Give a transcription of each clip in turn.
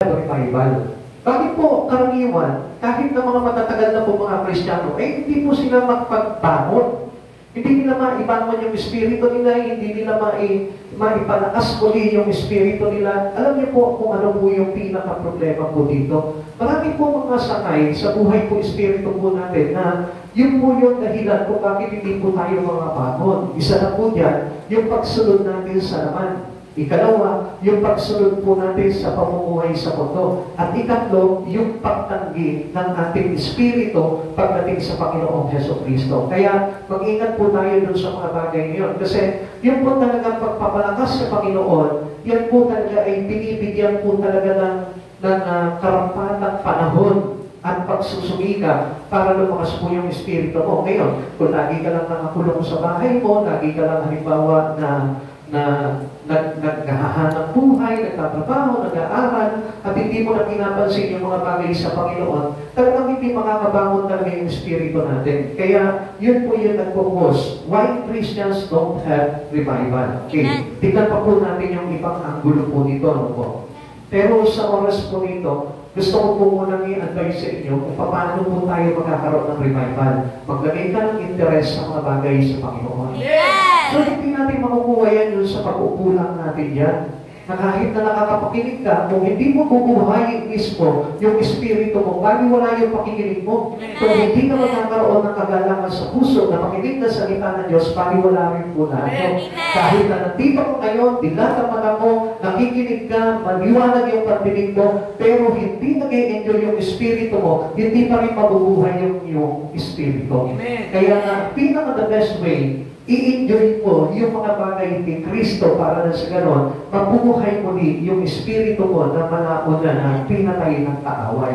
revival. Bakit po karaniwan, kahit na mga matatagal na po mga Kristiyano, hindi po sila magpagbangon. Hindi nila maibangon yung espiritu nila, hindi nila maipalakas muli yung espiritu nila. Alam niyo po kung ano po yung pinaka-problema po dito. Marami po mga sakay sa buhay po espiritu po natin na yun po yung dahilan kung bakit hindi po tayo mga bangon. Isa na po dyan, yung pagsunod natin sa laman. Ikalawa, yung pagsunod po natin sa pamumuhay sa mundo. At ikatlo, yung pagtanggi ng ating espiritu pagdating sa Panginoong Jesucristo. Kaya mag-ingat po tayo dun sa mga bagay ngayon. Kasi yung po talagang pagpapalakas sa Panginoon, yan po talaga ay binibigyan po talaga ng karampatang panahon at pagsusumika para lumakas po yung espiritu mo. Ngayon, kung lagi ka lang nakakulong sa bahay mo, lagi ka lang halimbawa na naghahanap buhay, nagtatrabaho, nag-aaral, at hindi mo na pinapansin yung mga bagay sa Panginoon, talagang hindi makakabangon talaga yung espiritu natin. Kaya, yun po yung nagpo-cause. Why Christians don't have revival? Okay. Tignan pa po natin yung ibang anggulo po nito. No po? Pero sa oras po nito, gusto ko po munang i-advise sa inyo kung paano po tayo magkakaroon ng revival. Maglagay ka ng interes sa mga bagay sa Panginoon. So, hindi natin makukuha yan yun sa pag-uupo lang natin yan. Na kahit na nakakapakinig ka, kung hindi mo bubuhayin mismo yung espiritu mo, wala yung pakikinig mo. Kung hindi ka magkakaroon ng kagalangan sa puso na makinig na salita ng Diyos, wala rin po natin. Kahit na nandito ko ngayon, dilat ang mata mo, nakikinig ka, maliwanag yung pandinig mo, pero hindi nag-e-enjoy yung espiritu mo, hindi pa rin mabubuhay yung iyong espiritu. Kaya na, pinaka the best way, i-enjoy mo yung mga bagay ni Kristo para na sa ganon, mabubuhay mo din yung espiritu mo na malauna na pinatay ng kaaway.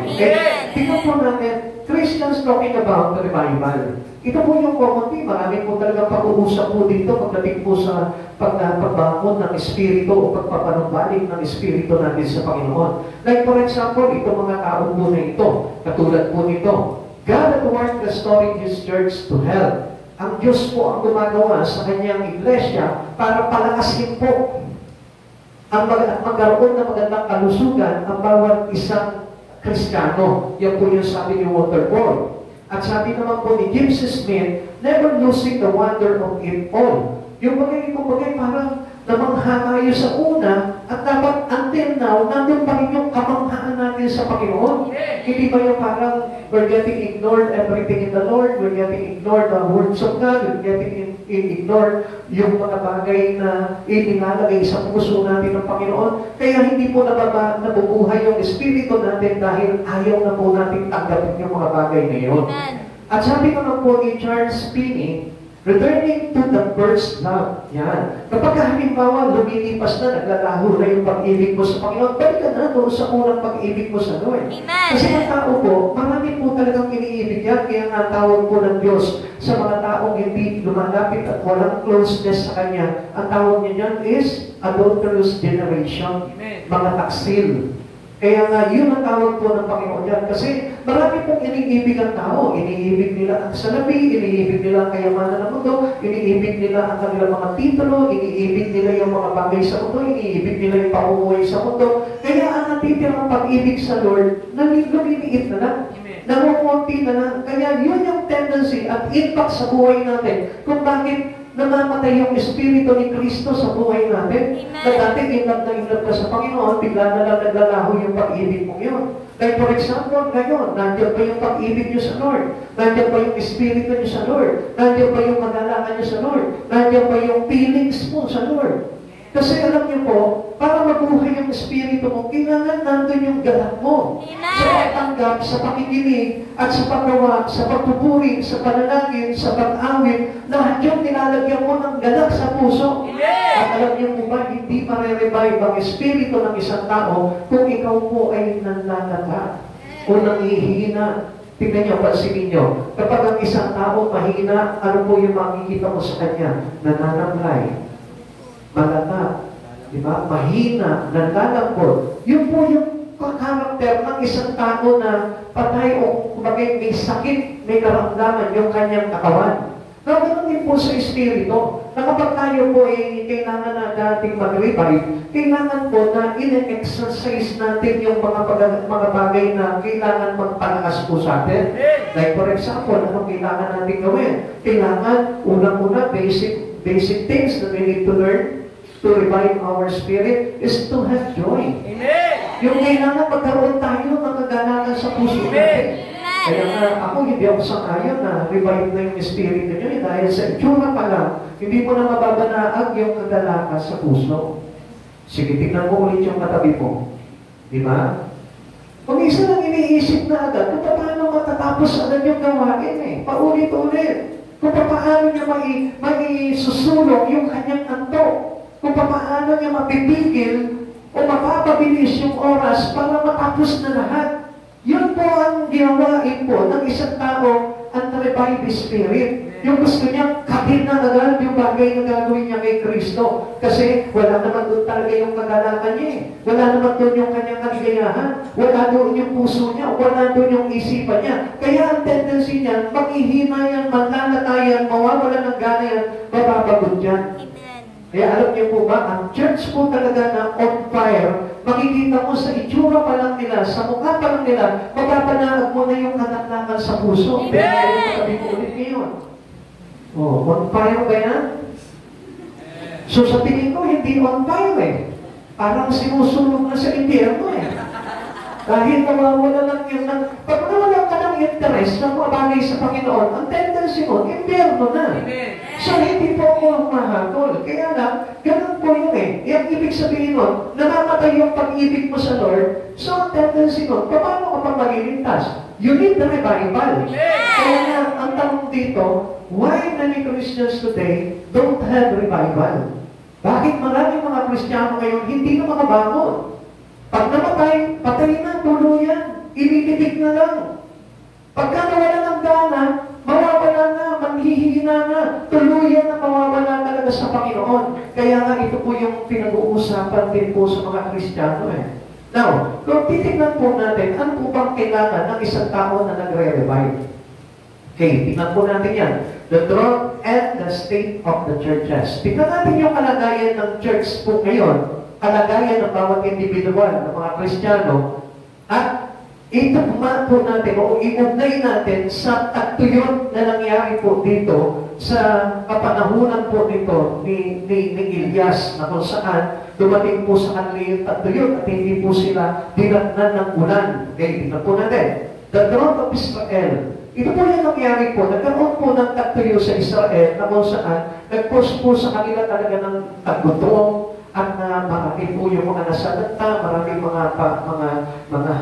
Tingnan po natin, Christians talking about the revival. Ito po yung common theme. Marami po talaga pag-uusap po dito pagdating po sa pagbangon ng espiritu o pagpapanumbalik ng espiritu natin sa Panginoon. Like for example, itong mga tao po na ito, katulad po nito, God at work restoring His church to health. Ang Diyos po ang gumagawa sa kanyang iglesia para palakasin po ang magkaroon ng magandang kalusugan ang bawat isang Kristiyano. Yan po yung sabi ni Waterboard. At sabi naman po ni James Smith, never losing the wonder of it all. Yung bagay parang namangha tayo sa una at dapat until now, nandun pa rin yung kamanghaan natin sa Panginoon. Hindi ba yung parang we're getting ignored everything in the Lord, we're getting ignored the words of God, we're getting ignored yung mga bagay na inilalagay sa puso natin ng Panginoon. Kaya hindi po nabubuhay yung espiritu natin dahil ayaw na po natin tanggapin yung mga bagay na yun. At sabi naman po ni Charles Finney, returning to the first love. Yan. Kapag halimbawa, lumilipas na, naglalaho na yung pag-ibig mo sa Panginoon, balik ka na doon sa unang pag-ibig mo sa Lord. Kasi ang tao po, marami po talagang iniibig yan. Kaya nga tawag po ng Diyos sa mga taong hindi lumalapit at walang closeness sa Kanya. Ang tawag niya yan is adulterous generation. Mga taksil. Kaya nga, yun ang tawag po ng Panginoon yan. Kasi marami pong iniibig ang tao. Iniibig nila ang salapi, iniibig nila ang kayamanan ng mundo, iniibig nila ang kanilang mga titulo, iniibig nila yung mga bagay sa mundo, iniibig nila yung pamumuhay sa mundo. Kaya ang natitirang pag-ibig sa Lord, lumiliit na lang. Namumunti na lang. Kaya yun yung tendency at impact sa buhay natin kung bakit namamatay yung espiritu ni Kristo sa buhay natin. Na dati inlove ka sa Panginoon, bigla na lang naglalaho yung pag-ibig mo yun. Like for example, ngayon, nandiyan pa yung pag-ibig nyo sa Lord? Nandiyan pa yung espiritu nyo sa Lord? Nandiyan pa yung magalangan nyo sa Lord? Nandiyan pa yung feelings mo sa Lord? Kasi alam niyo po, para mabuhay yung espiritu mo, kailangan nandun yung galak mo. Sa pagtanggap, sa pakikinig, at sa paggawa, sa pagpupuri, sa panalangin, sa pag-awit, lahat yung nilalagyan mo ng galak sa puso. At alam niyo po ba, hindi mare-revive ang espiritu ng isang tao kung ikaw po ay nanlalata o nangihina. Tingnan niyo, pansinin niyo, kapag ang isang tao mahina, ano po yung makikita mo sa kanya? Nananamlay, malata, di ba? Mahina, nanlalambot. Yun po yung karakter ng isang tao na patay o may sakit, may karamdaman yung kanyang katawan. Ganoon din po sa espiritu. na kapag tayo po ay kailangan na dating mag-revive, kailangan po na in-exercise natin yung mga bagay na kailangan magpalakas po sa atin. Like for example, ano kailangan natin gawin? Kailangan, unang-una, basic things that we need to learn to revive our spirit is to have joy. Amen. Yung kailangan magkaroon tayo ng kagalakan sa puso natin. Kaya nga, ako hindi ako sangayon na revive na yung espiritu nyo dahil sa itsura pa lang, hindi mo na mababanaag yung kagalakan sa puso. Sige, tignan mo ulit yung katabi mo. Di ba? Kung isa lang iniisip na agad, kung paano matatapos agad yung gawain eh. Paulit-ulit. Kung paano niya maisusulong yung kanyang antok. Kung paano niya mapipigil o mapapabilis yung oras para matapos na lahat. Yun po ang ginawain po ng isang tao ang revive spirit. Yung gusto niya, kapit na agad yung bagay na gagawin niya kay Kristo. Kasi wala naman doon talaga yung kagalakan niya eh. Wala naman doon yung kanyang kaligayahan. Wala doon yung puso niya. Wala doon yung isipan niya. Kaya ang tendency niya, maghihina yan, manlalatayan, mawawala ng gana yan, mababagod yan. Kaya alam niyo po ba, ang church po talaga na on fire, makikita mo sa itsura pa lang nila, sa mukha pa lang nila, mapapanaag mo na yung kanaknakan sa puso. Kaya sabi ko ulit ngayon. Oh, on fire ba yan? So sa tingin ko, hindi on fire eh. Parang sinusulog na sa impyerno eh. Dahil nawawala lang yung, pag nawala ka ng interest na mga bagay sa Panginoon, ang tendency mo, impyerno na. So, hindi po ako mahatol. Kaya lang, ganun po yun eh. Yung ibig sabihin nun, namamatay yung pag-ibig mo sa Lord, so ang tendency nun, paano ka pa maliligtas? You need the revival. Kaya nga, ang tanong dito, why many Christians today don't have revival? Bakit maraming mga Kristiyano ngayon hindi na makabangon? Pag namatay, patay na, tuluyan, ililibig na lang. Pagka nawala ng dana, mawawala na, manghihina na, tuluyan na mawawala talaga sa Panginoon. Kaya nga ito po yung pinag-uusapan din po sa mga Kristiyano eh. Now, kung titignan po natin, ano po bang kailangan ng isang tao na nagre-revive? Okay, tignan po natin yan. The growth and the state of the churches. Tignan natin yung kalagayan ng church po ngayon, kalagayan ng bawat individual, ng mga Kristiyano, at itugma po natin o iugnay natin sa tagtuyot na nangyari po dito sa kapanahunan po nito ni Elias na kung saan dumating po sa kanila yung tagtuyot at hindi po sila dinatnan ng ulan. Okay, tignan po natin. The throne of Israel. Ito po yung nangyari po. Nagkaroon po ng tagtuyo sa Israel na kung saan nag-post po sa kanila talaga ng tagutong at marami po yung mga nasalanta, marami mga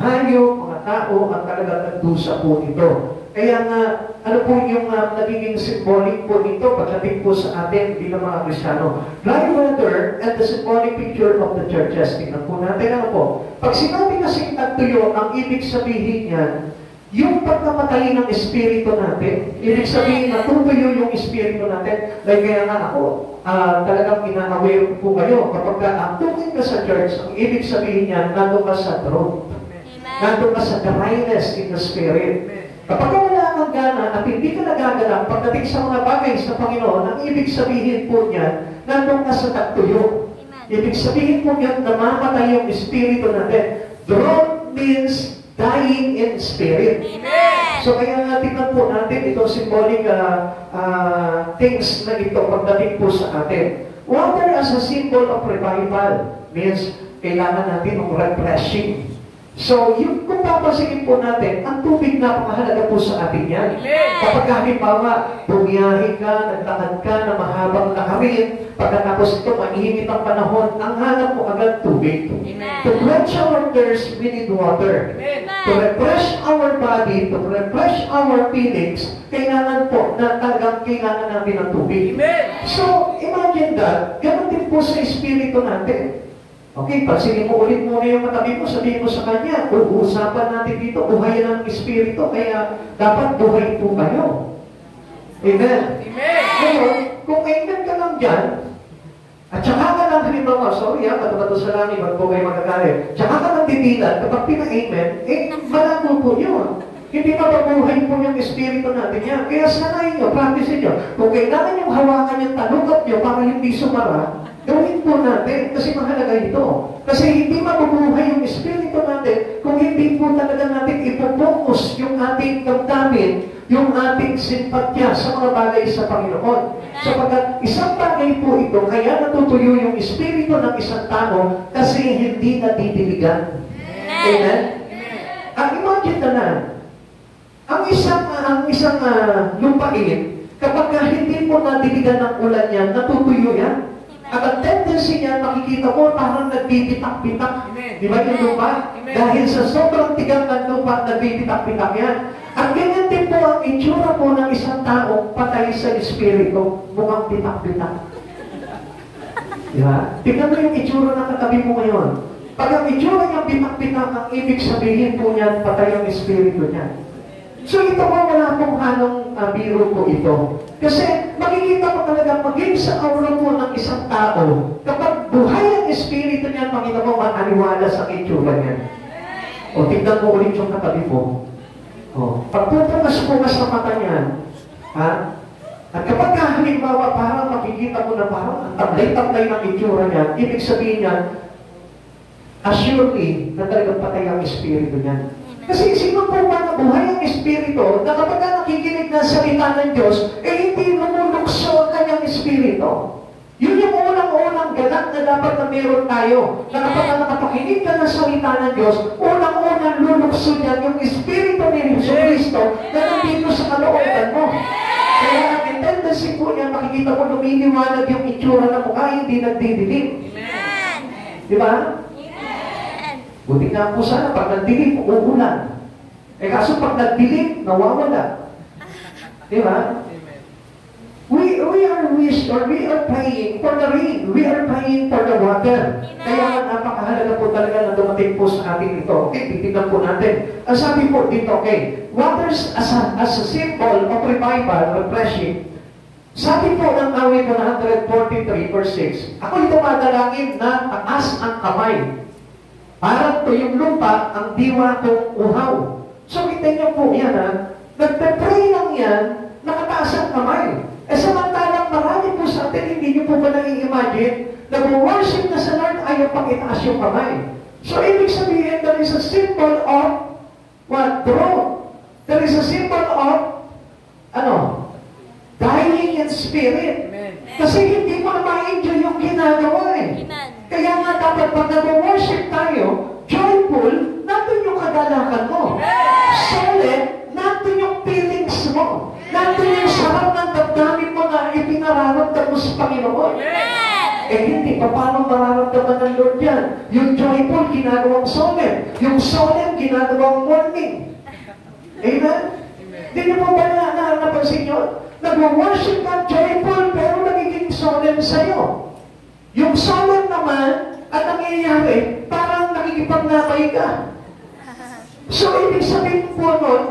hayop, mga tao, ang talagang nagdusa po nito. Kaya nga, ano po yung nagiging symbolic po nito pagdating po sa atin bilang mga Kristiyano. Dry weather and the symbolic picture of the churches. Tingnan po natin ano po. Pag sinabi kasing tagtuyo, ang ibig sabihin niyan, yung pagkamatay ng espiritu natin, ibig sabihin na tutuyo yung espiritu natin. Like kaya nga ako, talagang ina-aware po kayo, kapag tungin ka sa church, ang ibig sabihin niya, nandun ka sa truth. Nandun ka sa dryness in the spirit. Kapag wala kang gana at hindi ka nagagalak pagdating sa mga bagay sa Panginoon, ang ibig sabihin po niya, nandun ka sa tagtuyo. Ibig sabihin po niya, namamatay yung espiritu natin. Truth means dying in spirit. Amen. So kaya nga tingnan po natin itong symbolic things na ito pagdating po sa atin. Water as a symbol of revival means kailangan natin ng refreshing. So, kung papasingin po natin, ang tubig na mahalaga po sa atin yan. Kapag halimbawa, bumiyahe ka, naglakad ka na mahabang lakarin, pagkatapos ito, mahihimit ang panahon, ang hanap mo agad tubig. Amen. To quench our thirst, we need water. Amen. To refresh our body, to refresh our feelings, kailangan po na talagang kailangan natin ng tubig. Amen. So, imagine that, ganoon din po sa espiritu natin. Okay, pansinin mo ulit muna yung katabi mo, sabihin mo sa kanya, usapan natin dito, buhayan ng espiritu, kaya dapat buhay po kayo. Amen? Amen! Ngayon, kung amen ka lang dyan, at saka ka lang halimbawa, sorry katabato sa langit, wag po kayo magkakalit, saka ka lang titilan, kapag pina-amen, malabo po yun. Hindi mababuhay po yung espiritu natin yan. Kaya sanayin nyo, practice nyo. Kung kailangan yung hawakan yung talugat nyo para hindi sumara, gawin po natin. Kasi mahalaga ito. Kasi hindi mababuhay yung espiritu natin kung hindi po talaga natin ipopokus yung ating damdamin, yung ating simpatya sa mga bagay sa Panginoon. Sapagkat isang bagay po ito, kaya natutuyo yung espiritu ng isang tao kasi hindi nadidiligan. Amen? Imagine na ang isang lupain, kapag hindi mo nadiligan ng ulan yan, natutuyo yan. At ang tendency niya, makikita mo, parang nagbibitak-bitak. Di ba yung lupa? Dahil sa sobrang tigang ng lupa, nagbibitak-bitak yan. At ganyan din po ang itsura po ng isang tao patay sa espiritu, mukhang bitak-bitak. Di ba? Tignan mo yung itsura ng katabi mo ngayon. Pag ang itsura niya bitak-bitak, ang ibig sabihin po niya, patay ang espiritu niya. So ito po, wala pong halong biro po ito. Kasi makikita mo talaga maging sa aura po ng isang tao, kapag buhay ang espiritu niya, makita mo maniwala sa itsura niya. O tignan mo ulit yung katabi mo. O, pagpupungas-pungas sa mata niya, ha? At kapag halimbawa parang makikita mo na parang ang tablay-tablay ng itsura niya, ibig sabihin niya, assuredly na talagang patay ang espiritu niya. Kasi sino po ba na buhay ang espiritu na kapag nakikinig ng salita ng Diyos, hindi lumulukso ang kanyang espiritu. Yun yung unang-unang ganap na dapat na meron tayo. Na kapag nakapakinig ka ng salita ng Diyos, unang-unang lulukso niya yung espiritu ni Jesucristo na nandito sa kalooban mo. Kaya ang tendency po niya, makikita mo lumiliwanag yung itsura ng mukha, hindi nagdidilim. Di ba? Buti nga po sana, pag nagdilim, uulan. Kaso pag nagdilim, nawawala. Di ba? We are praying for the rain. We are praying for the water. Kaya napakahalaga po talaga na dumating po sa atin ito. Okay, titignan po natin. Ang sabi po dito, okay, waters as a symbol of revival, refreshing. Sabi po ng awit 143 verse 6, ako'y tumadalangin na taas ang kamay. Parang tuyong lupa ang diwa kong uhaw. So kita niyo po yan ha, nagpe-pray lang yan, nakataas ang kamay. Samantalang marami po sa atin, hindi niyo po ba nai-imagine, nag-worship na sa Lord, ayaw pang itaas yung kamay. So ibig sabihin, there is a symbol of what? Growth. There is a symbol of dying in spirit. Kasi hindi mo na ma-enjoy yung ginagawa eh. Kaya nga dapat pag nag-worship tayo, joyful, nandun yung kagalakan mo. Solid, nandun yung feelings mo. Nandun yung sarap ng damdamin mo na ipinararamdam mo sa Panginoon. Hindi, paano mararamdaman ng Lord yan? Yung joyful, ginagawang solid. Yung solid, ginagawang morning. Amen? Hindi niyo po ba napansin nyo? Nag-worship ka joyful, pero nagiging solemn sa'yo. Yung solemn naman, at nangyayari, parang nakikipagnapay ka. So, ibig sabihin po nun,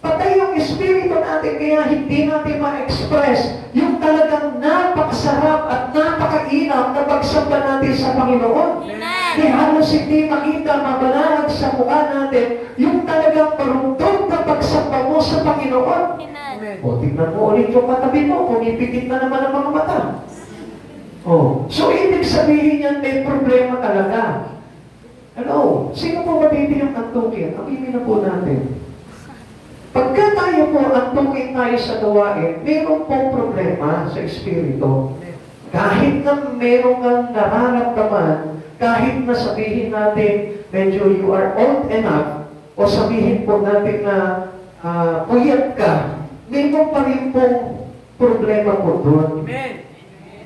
patay yung espiritu natin, kaya hindi natin ma-express yung talagang napakasarap at napakainam na pagsamba natin sa Panginoon. Kaya halos hindi makita, mabalag sa mukha natin, yung talagang parungtog na pagsamba mo sa Panginoon. O, tignan mo ulit yung katabi mo, pumipikit na naman ang mga mata. O, so ibig sabihin yan, may problema talaga. Ano? Sino po matitiyang antukin? Aminin na po natin. Pagka tayo po antukin tayo sa gawain, meron pong problema sa espiritu. Kahit na meron kang nararamdaman, kahit na sabihin natin, medyo you are old enough, o sabihin po natin na puyat ka, meron pa rin pong problema po doon.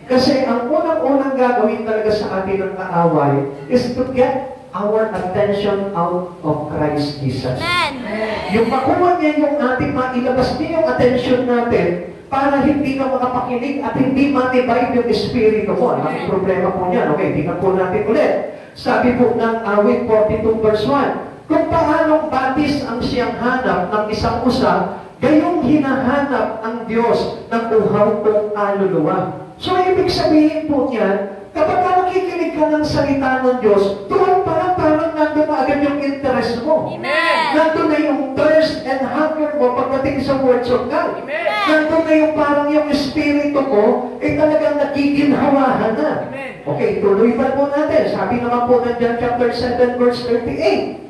Kasi ang unang-unang gagawin talaga sa atin ng kaaway is to get our attention out of Christ Jesus. Yung makuha niya yung ating mailabas niya yung attention natin para hindi ka makapakinig at hindi matibay yung espiritu mo. Ang problema po niyan. Okay, tingnan po natin ulit. Sabi po ng awit 42 verse 1, kung paanong batis ang siyang hanap ng isang usa, gayong hinahanap ang Diyos ng uhaw kong kaluluwa. So, ibig sabihin po niyan, kapag nakikinig ka ng salita ng Diyos, doon parang nandun na agad yung interest mo. Nandun na yung thirst and hunger sa words of God. Amen. Nandun na yung parang yung espiritu mo, talagang nagiginhawahan na. Amen. Okay, tuloy pa po natin. Sabi naman po ng John chapter 7, verse 38.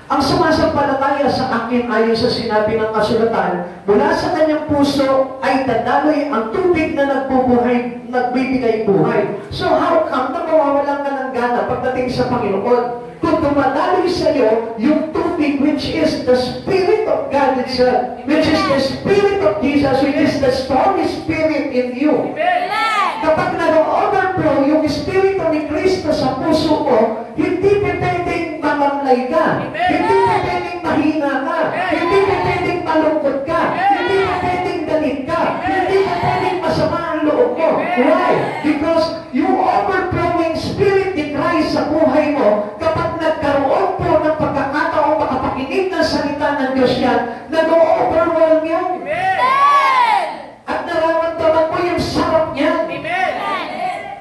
Ang sumasampalataya sa akin ayon sa sinabi ng kasulatan, mula sa kanyang puso ay dadaloy ang tubig na nagbubuhay, nagbibigay buhay. So how come na mawawalan ka ng gana pagdating sa Panginoon? Kung dumadaloy sa iyo yung tubig which is the Spirit of God itself, which is the Spirit of Jesus, which is the Holy Spirit in you. Kapag nag-overflow yung Espiritu ni Kristo sa puso mo, hindi pwedeng mamamlay ka, hindi pwedeng mahina ka, hindi pwedeng malungkot ka, hindi pwedeng galit ka, hindi pwedeng masama ang loob mo. Why? Because yung overflowing Spirit ni Christ sa buhay mo, kapag nagkaroon po ng pagkakataong makapakinig ng salita ng Diyos yan, nag-overwhelm yan. At nararamdaman mo yung sarap niyan.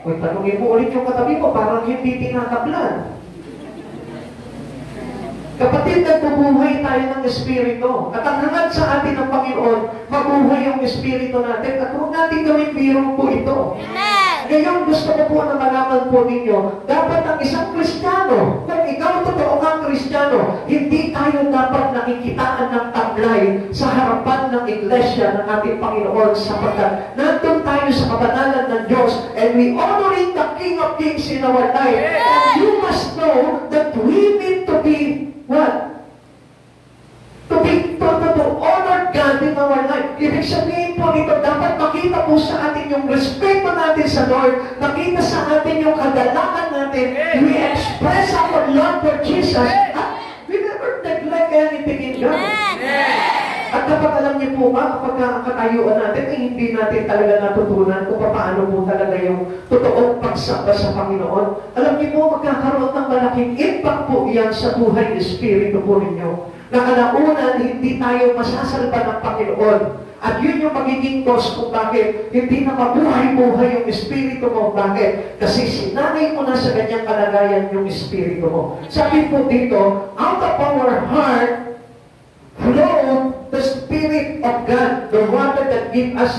Uy, tanongin mo ulit yung katabi mo, parang hindi tinakablan. Kapatid, nagbubuhay tayo ng Espiritu. At ang hangad sa atin ng Panginoon, mabuhay yung Espiritu natin. At huwag natin gawin biro po ito. Ngayon, gusto ko po na malaman po ninyo, dapat ang isang Kristiyano, kung ikaw totoo kang Kristiyano, hindi tayo dapat nakikitaan ng taglay sa harapan ng iglesia ng ating Panginoon sapagkat nandun tayo sa kabanalan ng Diyos and we honoring the King of Kings in our life. And you must know that we need to be what? To honor God in our life. Ibig sabihin po nito, dapat makita po sa atin yung respeto natin sa Lord, makita sa atin yung kagalakan natin, we express our love for Jesus, at we never neglect anything in God. At kapag alam niyo po ba, kapag ang katayuan natin, ay hindi natin talaga natutunan kung paano po talaga yung totoong pagsamba sa Panginoon. Alam niyo po, magkakaroon ng malaking impact po yan sa buhay ng Espiritu po ninyo. Na kalaunan, hindi tayo masasalba ng Panginoon. At yun yung magiging cause kung bakit hindi na mabuhay-buhay yung Espiritu mo. Bakit? Kasi sinanay mo na sa ganyang kalagayan yung Espiritu mo. Sabi po dito, out of our heart, flow the Spirit of God, the water that gives us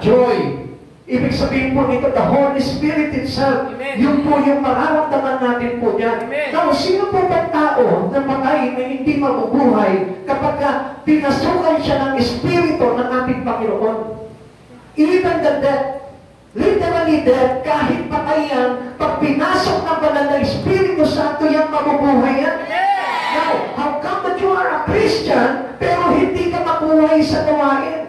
joy. Ibig sabihin po nito, the Holy Spirit itself, yun po yung mararamdaman natin po niyan. Now, sino po ba tao na patay na hindi mabubuhay kapag pinasukan siya ng Espiritu ng ating Panginoon? Even the death, literally death, kahit patay yan, pag pinasok ng banal na Espiritu Santo yan, mabubuhay yan. Now, how come that you are a Christian, pero hindi ka mabuhay sa gawain?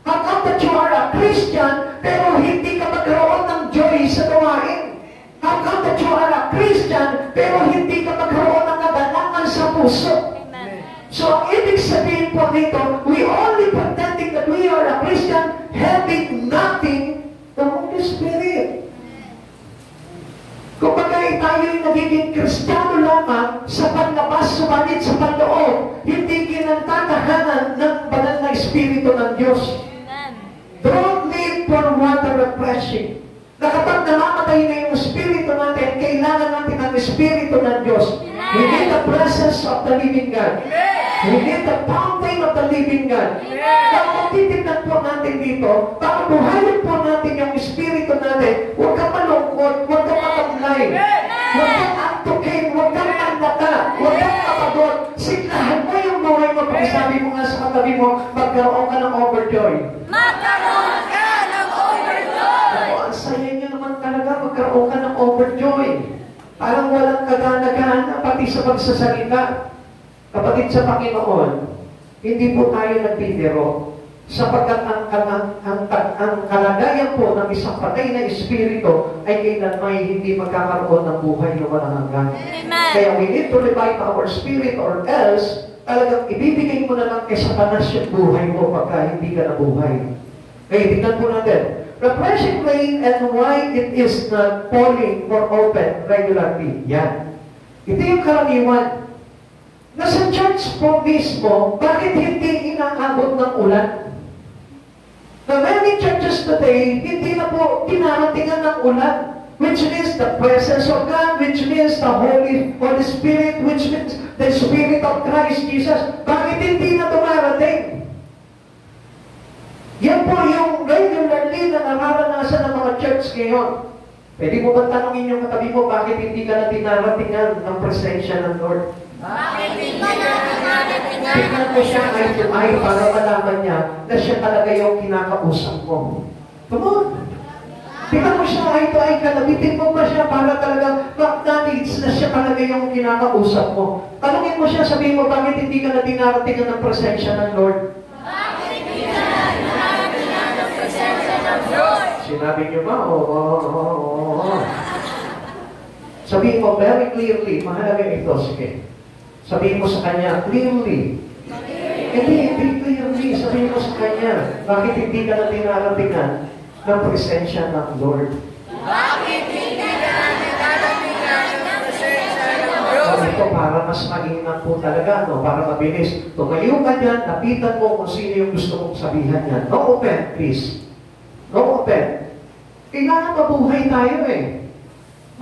How come that you are a Christian, pero hindi ka magkaroon ng joy sa gawain? How come that you are a Christian, pero hindi ka magkaroon ng kagalakan sa puso? Amen. So, ibig sabihin po dito, we only pretending that we are a Christian, having nothing, the Holy Spirit. Kung bagay tayo'y nagiging Kristiyano lamang sa panlabas, sumanit sa panloob, hindi kinantatahanan ng banal na Espiritu ng Diyos. Don't live for water refreshing. Na kapag namamatay na yung Espiritu natin, kailangan natin ang Espiritu ng Diyos. We need the presence of the living God. We need the fountain of the living God. Kung titignan po natin dito, para buhayin po natin yung Espiritu natin, huwag kang malungkot, huwag kang matamlay, huwag kang antukin, huwag kang mandata, huwag kang kapagod. Siglahan mo yung buhay mo. Pag sabi mo nga sa katabi mo, magkaroon ka ng overjoy. Magkaroon ka ng overjoy! Ang saya niyo naman talaga, magkaroon ka ng overjoy. Parang walang kagana-gana, pati sa pagsasalita. Kapatid sa Panginoon, hindi po tayo nagbibiro sapagkat ang kalagayan po ng isang patay na espiritu ay kailanman hindi magkakaroon ng buhay na walang hanggan. Kaya we need to revive our spirit or else talagang ibibigay mo na lang kay Satanas yung buhay mo pagka hindi ka nabuhay. Kaya tignan po natin. Refreshing rain and why it is not falling or open regularly. Yan. Ito yung karaniwan. Nasa church po mismo, bakit hindi inaabot ng ulan? The many churches today, hindi na po tinaratingan ng ulan. Which means the presence of God, which means the Holy Spirit, which means the Spirit Spirit of Christ Jesus, bakit hindi na dumarating? Yan po yung regularly na nararanasan ng mga church ngayon. Pwede mo ba tanongin yung katabi mo, bakit hindi ka na dinaratingan ng presensya ng Lord? Bakit hindi ka dinaratingan? Tingnan mo siya ay para malaman niya na siya talaga yung kinakausap mo. Come on! Tingnan mo siya ay kalabitin mo ba siya para talaga ma-acknowledge na siya talaga yung kinakausap mo. Tanungin mo siya, sabihin mo, bakit hindi ka na dinaratingan ng presensya ng Lord? Bakit hindi ka na dinaratingan ng presensya ng Lord? Sinabi niyo ba? Oo. Sabihin mo very clearly, mahalaga ito, sige. Sabihin mo sa kanya, clearly. Hindi clearly. Sabihin mo sa kanya, bakit hindi ka na dinaratingan ng presensya ng Lord? Bakit hindi ka na dinaratingan ng presensya ng Lord? Ito para mas maingat po talaga, no? Para mabilis. Tumayo ka dyan, lapitan mo kung sino yung gusto mong sabihan yan. No open, please. No open. Kailangan mabuhay tayo eh.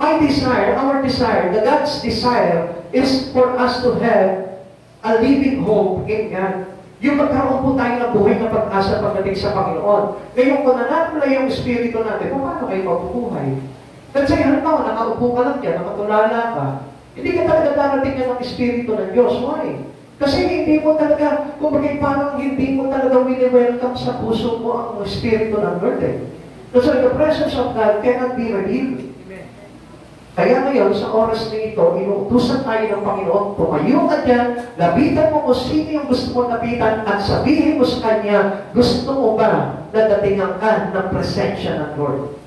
My desire, our desire, the God's desire is for us to have a living hope in God. Yung magkaroon po tayo ng buhay na pag-asa pagdating sa Panginoon. Ngayon, kung nanatala yung Espiritu natin, paano kayo mabubuhay? Kasi halimbawa, nakaupo ka lang dyan, nakatulala ka, hindi ka talaga darating ng Espiritu ng Diyos. Why? Kasi hindi mo talaga, kumbaga parang hindi mo talaga wini-welcome sa puso mo ang Espiritu ng Lord eh. So the presence of God cannot be revealed. Kaya ngayon, sa oras na ito, inuutusan tayo ng Panginoon, tumayo ka dyan, lapitan mo kung sino yung gusto mo lapitan, at sabihin mo sa Kanya, gusto mo ba na datingan ka ng presensya ng Lord?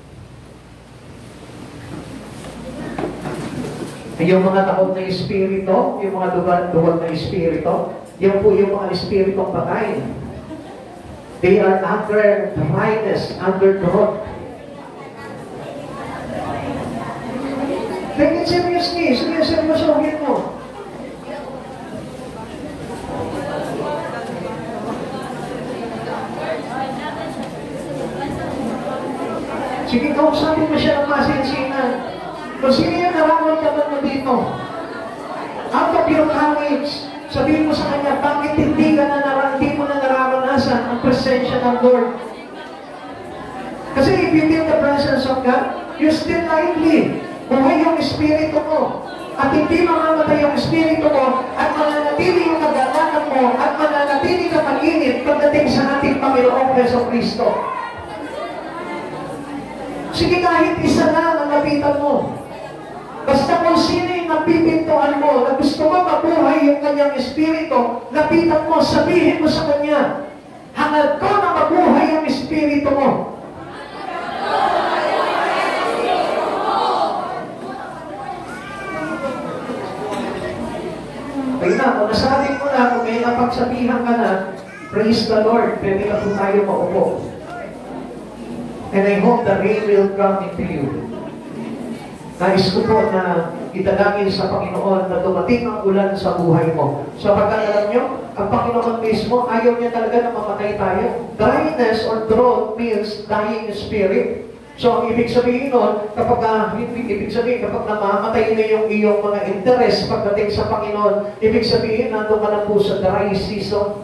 Yung mga takot na espiritu, yung mga duwag na espiritu, yan po yung mga espiritong patay. They are under dryness, under drought. Take it seriously. Seryosohin mo. Sige, kausapin mo siya ng masinsinan. Kung sino yung nararamdaman mo dito, out of your courage, sabihin mo sa kanya, bakit hindi mo na nararanasan ang presensya ng Lord? Kasi if you feel the presence of God, you're still lively. Buhay yung Espiritu mo. At hindi mamamatay yung Espiritu mo at mananatili yung kagalakan mo at mananatili ka mag-init pagdating sa ating Panginoong Jesucristo. Sige, kahit isa lang ang lapitan mo. Basta kung sino yung napipintuan mo na gusto mo mabuhay yung kanyang Espiritu, lapitan mo, sabihin mo sa kanya, hangad ko na mabuhay ang Espiritu mo. Okay na, kung nasabi mo na, kung may napagsabihan ka na, praise the Lord, pwede na po tayo maupo. And I hope the rain will come into you. Nais ko po na italangin sa Panginoon na dumating ang ulan sa buhay mo. So pagka alam nyo, ang Panginoon mismo, ayaw niya talaga na mamatay tayo. Dryness or drought means dying spirit. So, ang ibig sabihin nun, kapag namamatay na yung iyong mga interest pagdating sa Panginoon, ibig sabihin, nandun ka na po sa dry season.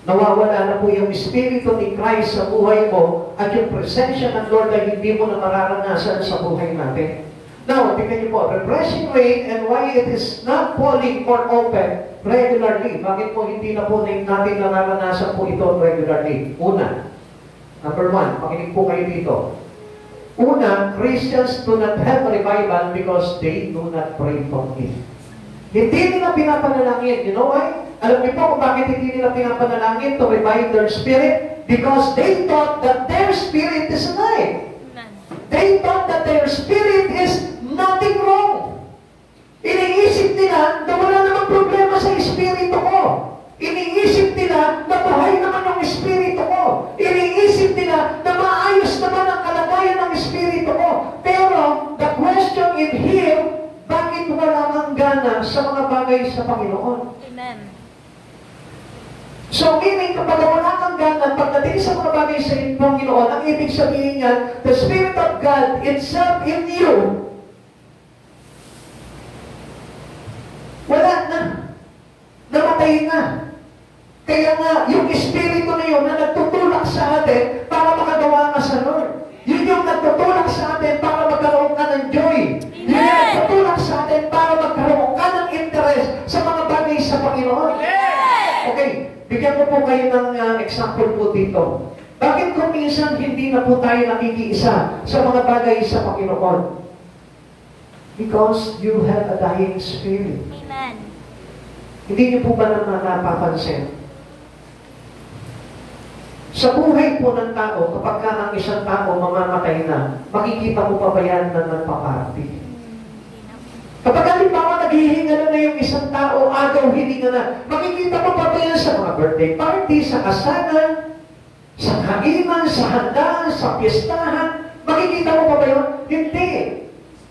Nawawala na po yung Espiritu ni Christ sa buhay mo at yung presensya ng Lord ay hindi mo na mararanasan sa buhay natin. Now, tingnan niyo po, refreshing rain and why it is not falling or open regularly. Bakit po hindi na po natin nararanasan po ito regularly? Una, number one, makinig po kayo dito. Una, Christians do not have revival because they do not pray for it. Hindi nila pinapanalangin. You know why? Alam niyo po kung bakit hindi nila pinapanalangin to revive their spirit? Because they thought that their spirit is alive. They thought that their spirit is nothing wrong. Iniisip nila na wala namang problema sa espiritu ko. Iniisip nila na buhay naman ang espiritu ko. Iniisip nila na maayos naman ang kalagayan ng espiritu ko. Pero, the question in here, bakit wala kang gana sa mga bagay sa Panginoon? Amen. So, meaning, kapag wala kang gana pagdating sa mga bagay sa Panginoon, ang ibig sabihin niya, the Spirit of God itself in you, wala na. namatay na. Kaya nga, yung Espiritu na yun na nagtutulak sa atin para makagawa ka sa Lord. Yun yung nagtutulak sa atin para magkaroon ka ng joy. Yun yung nagtutulak sa atin para magkaroon ka ng interest sa mga bagay sa Panginoon. Okay, bigyan ko po kayo ng example po dito. Bakit kung minsan hindi na po tayo nakikiisa sa mga bagay sa Panginoon? Because you have a dying spirit. Amen. Hindi niyo po ba naman napapansin? Sa buhay po ng tao, kapag ka ang isang tao mamamatay na, makikita mo pa ba yan na nagpa-party? Kapag halimbawa naghihingala na yung isang tao, agaw hininga na, makikita mo pa ba yan sa mga birthday party, sa kasalan, sa kainan, sa handaan, sa piyestahan? Makikita mo pa ba yun? Hindi.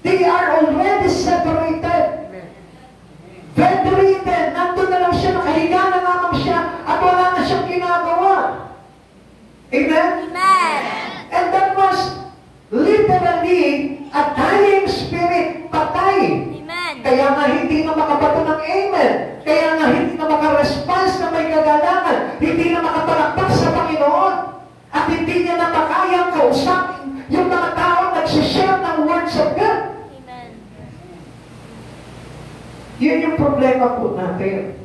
They are already separated. Bedridden. Nandun na lang siya, nakahiga na lamang siya, at wala na siyang ginagawa. Amen? Amen. And that was literally a dying spirit, patay. Amen. Kaya nga hindi na makabato ng amen. Kaya nga hindi na makaresponse na may kagalangan. Hindi na makapalakpak sa Panginoon. At hindi niya na makayang kausapin yung mga tao nagsishare ng words of God. Amen. Yun yung problema po natin.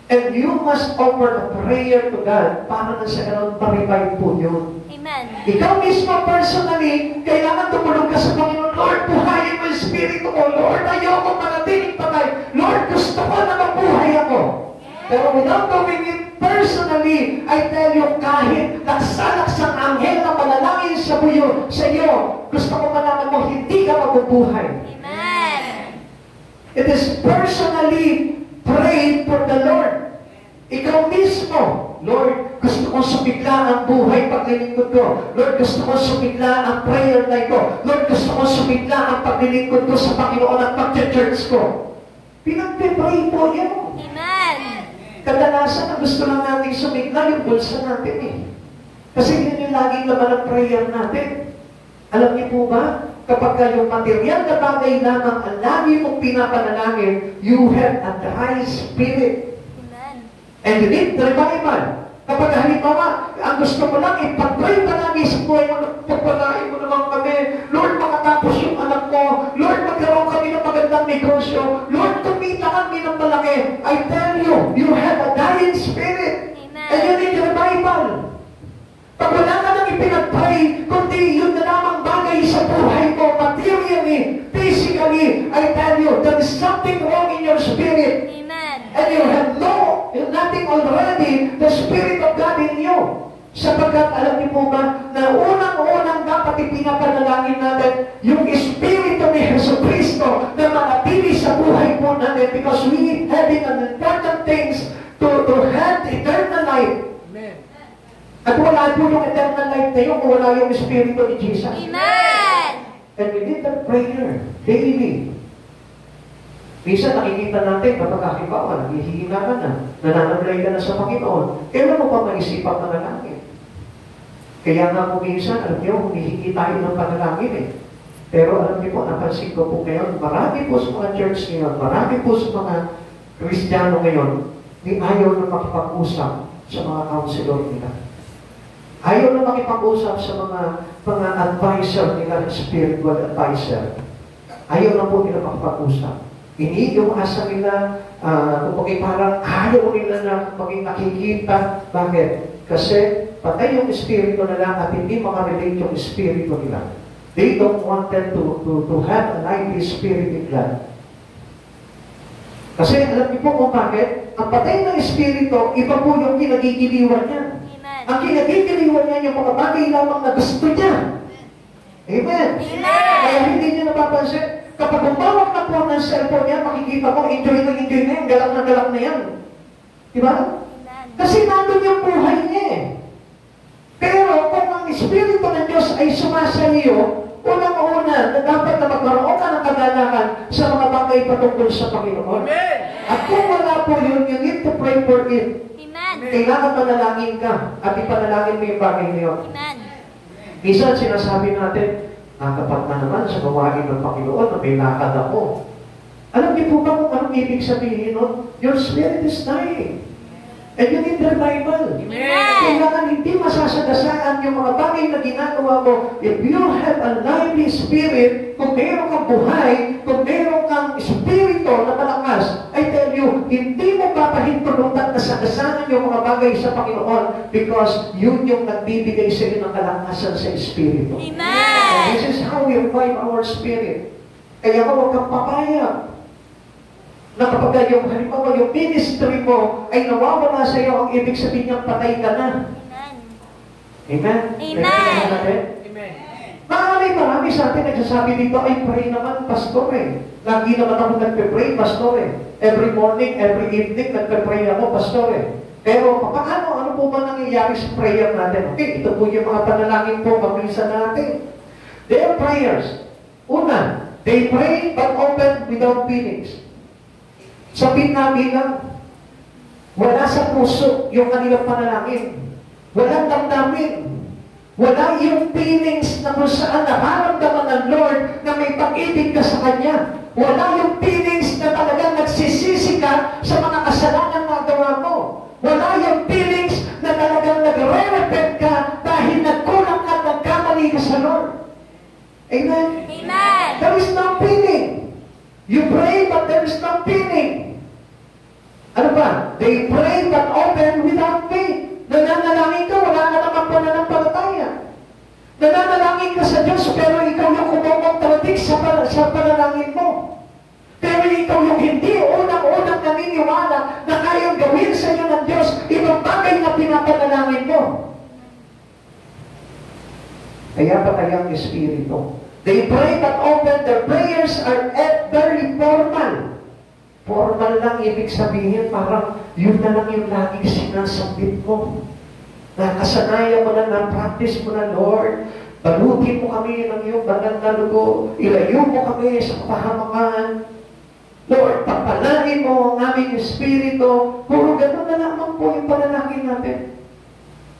And you must offer a prayer to God para na sa ganun ma-revive po yun. Amen. Ikaw mismo personally, kailangan tumulong ka sa Panginoon. Lord, buhayin mo yung Espiritu ko. Lord, ayoko manatiling patay. Lord, gusto ko na mabuhay ako. Pero without doing it personally, I tell you, kahit nagsalaksang anghel na manalangin sa buyo, sa iyo, gusto ko malaman mo, hindi ka mabubuhay. Amen. It is personally pray for the Lord. Ikaw mismo, Lord, gusto kong sumigla ang buhay paglilingkod ko. Lord, gusto kong sumigla ang prayer life ko. Lord, gusto kong sumigla ang paglilingkod ko sa Panginoon at pag-church ko. Pinagpipray po yan. Amen. Kadalasan ang gusto lang natin sumigla yung bulsa natin eh. Kasi yun yung laging laman ng prayer natin. Alam niyo po ba? Kapag yung material na bagay lamang ang lagi mong pinapanalangin, you have a dry spirit. Amen. And you need revival. Kapag halimbawa, ang gusto mo lang, ipag-pray palagi sa buhay mo, pagpalain mo naman kami. Lord, makatapos yung anak ko. Lord, magkaroon kami ng magandang negosyo. Lord, kumita kami ng malaki. I tell you, you have a dying spirit. Amen. And you need revival. Pag wala ka nang ipinag-pray, kundi yun na lamang bagay sa buhay mo, materially, physically, I tell you, there is something wrong in your spirit. Amen. And you have nothing already, the Spirit of God in you. Sapagkat alam niyo po ba, na unang-unang dapat ipinapanalangin natin, yung Espiritu ni Jesu Cristo na manatili sa buhay po natin because we having an important things to have eternal life. At wala po yung eternal life na yun kung wala yung Espiritu ni Jesus. Amen. And we need that prayer daily. Minsan nakikita natin, kapag halimbawa, naghihina ka na, nananamlay ka na sa Panginoon, kailan mo pa maisipang manalangin? Kaya nga po minsan, alam niyo, humihingi tayo ng panalangin eh. Pero alam niyo po, napansin ko po ngayon, marami po sa mga church ngayon, marami po sa mga Kristiyano ngayon, ni ayaw na makipag-usap sa mga counselor nila. Ayaw na makipag-usap sa mga advisor nila, spiritual advisor. Ayaw na po nila makipag-usap. Iniiwasa nila, kumbaga parang ayaw nila na maging nakikita. Bakit? Kasi patay yung espiritu nila at hindi makarelate yung espiritu nila. They don't want them to have a lively spirit in God. Kasi alam niyo po kung bakit? Ang patay ng espiritu, iba po yung kinagigiliwan niya. Ang kinagigiliwan niya yung mga bagay lamang na gusto niya. Amen. Kaya hindi niya napapansin. Kapag umawak na po ng cellphone niya, makikita mo, enjoy na yan, galak na yan. Diba? Kasi nandun yung buhay niya eh. Pero kung ang Espiritu ng Diyos ay sumasa iyo, unang-una na dapat na magkaroon ka ng kagalakan sa mga bagay patungkol sa Panginoon. Amen. At kung wala po yun, you need to pray for it. Amen. Kailangan panalangin ka at ipanalangin mo yung bagay na yun. Amen. Minsan sinasabi natin, nakapag na naman sa gawain ng Panginoon na may lakad ako. Alam niyo po ba kung anong ibig sabihin nun? Your spirit is dying. And you need revival. Kailangan hindi masasagasaan yung mga bagay na ginagawa mo. If you have a lively spirit, kung meron kang buhay, kung meron kang espiritu na malakas, I tell you, hindi mo papahintulutan na sagasaan yung mga bagay sa Panginoon because yun yung nagbibigay sa iyo ng kalakasan sa espiritu. And this is how we revive our spirit. Kaya huwag kang papayag na kapag yung halimbawa yung ministry mo ay nawawala sa iyo, ang ibig sabihin niyang patay ka na. Amen? Amen. Marami sa atin nagsasabi dito, ay pray naman, pastor eh. Lagi naman ako nagpe-pray, pastor eh. Every morning, every evening, nagpe-pray ako, pastor eh. Pero paano, ano po ba nangyayari sa prayer natin? Okay, ito po yung mga panalangin po, mabisa natin. Their prayers. Una, they pray but open without feelings. Sabihin namin lang, wala sa puso yung kanilang panalangin. Walang damdamin. Wala yung feelings na kung saan nararamdaman ng Lord na may pag-ibig ka sa Kanya. Wala yung feelings na talagang nagsisisi ka sa mga kasalanan na gawa mo. Wala yung feelings na talagang nagre-repent ka dahil nagkulang at nagkamali ka sa Lord. Amen? Amen. There is no feeling. You pray but there is no feeling. Ano ba? They pray but open without faith. Nananalangin ka, wala ka naman pananampalataya. Nananalangin ka sa Diyos, pero ikaw yung kumontradict sa panalangin mo. Pero ikaw yung hindi unang-unang naniniwala na kayang gawin sa iyo ng Diyos ibang bagay na pinapanalangin mo. Kaya patay ang Espiritu. They pray but open. Their prayers are very formal. Formal lang, ibig sabihin, parang yun na lang yung laging sinasambit mo. Nakasanayan mo na, na-practice mo na, Lord. Balutin mo kami ng iyong banal na lugo. Ilayo mo kami sa kapahamakan. Lord, papalain mo ang aming espiritu. Puro ganun na lamang po yung panalangin natin.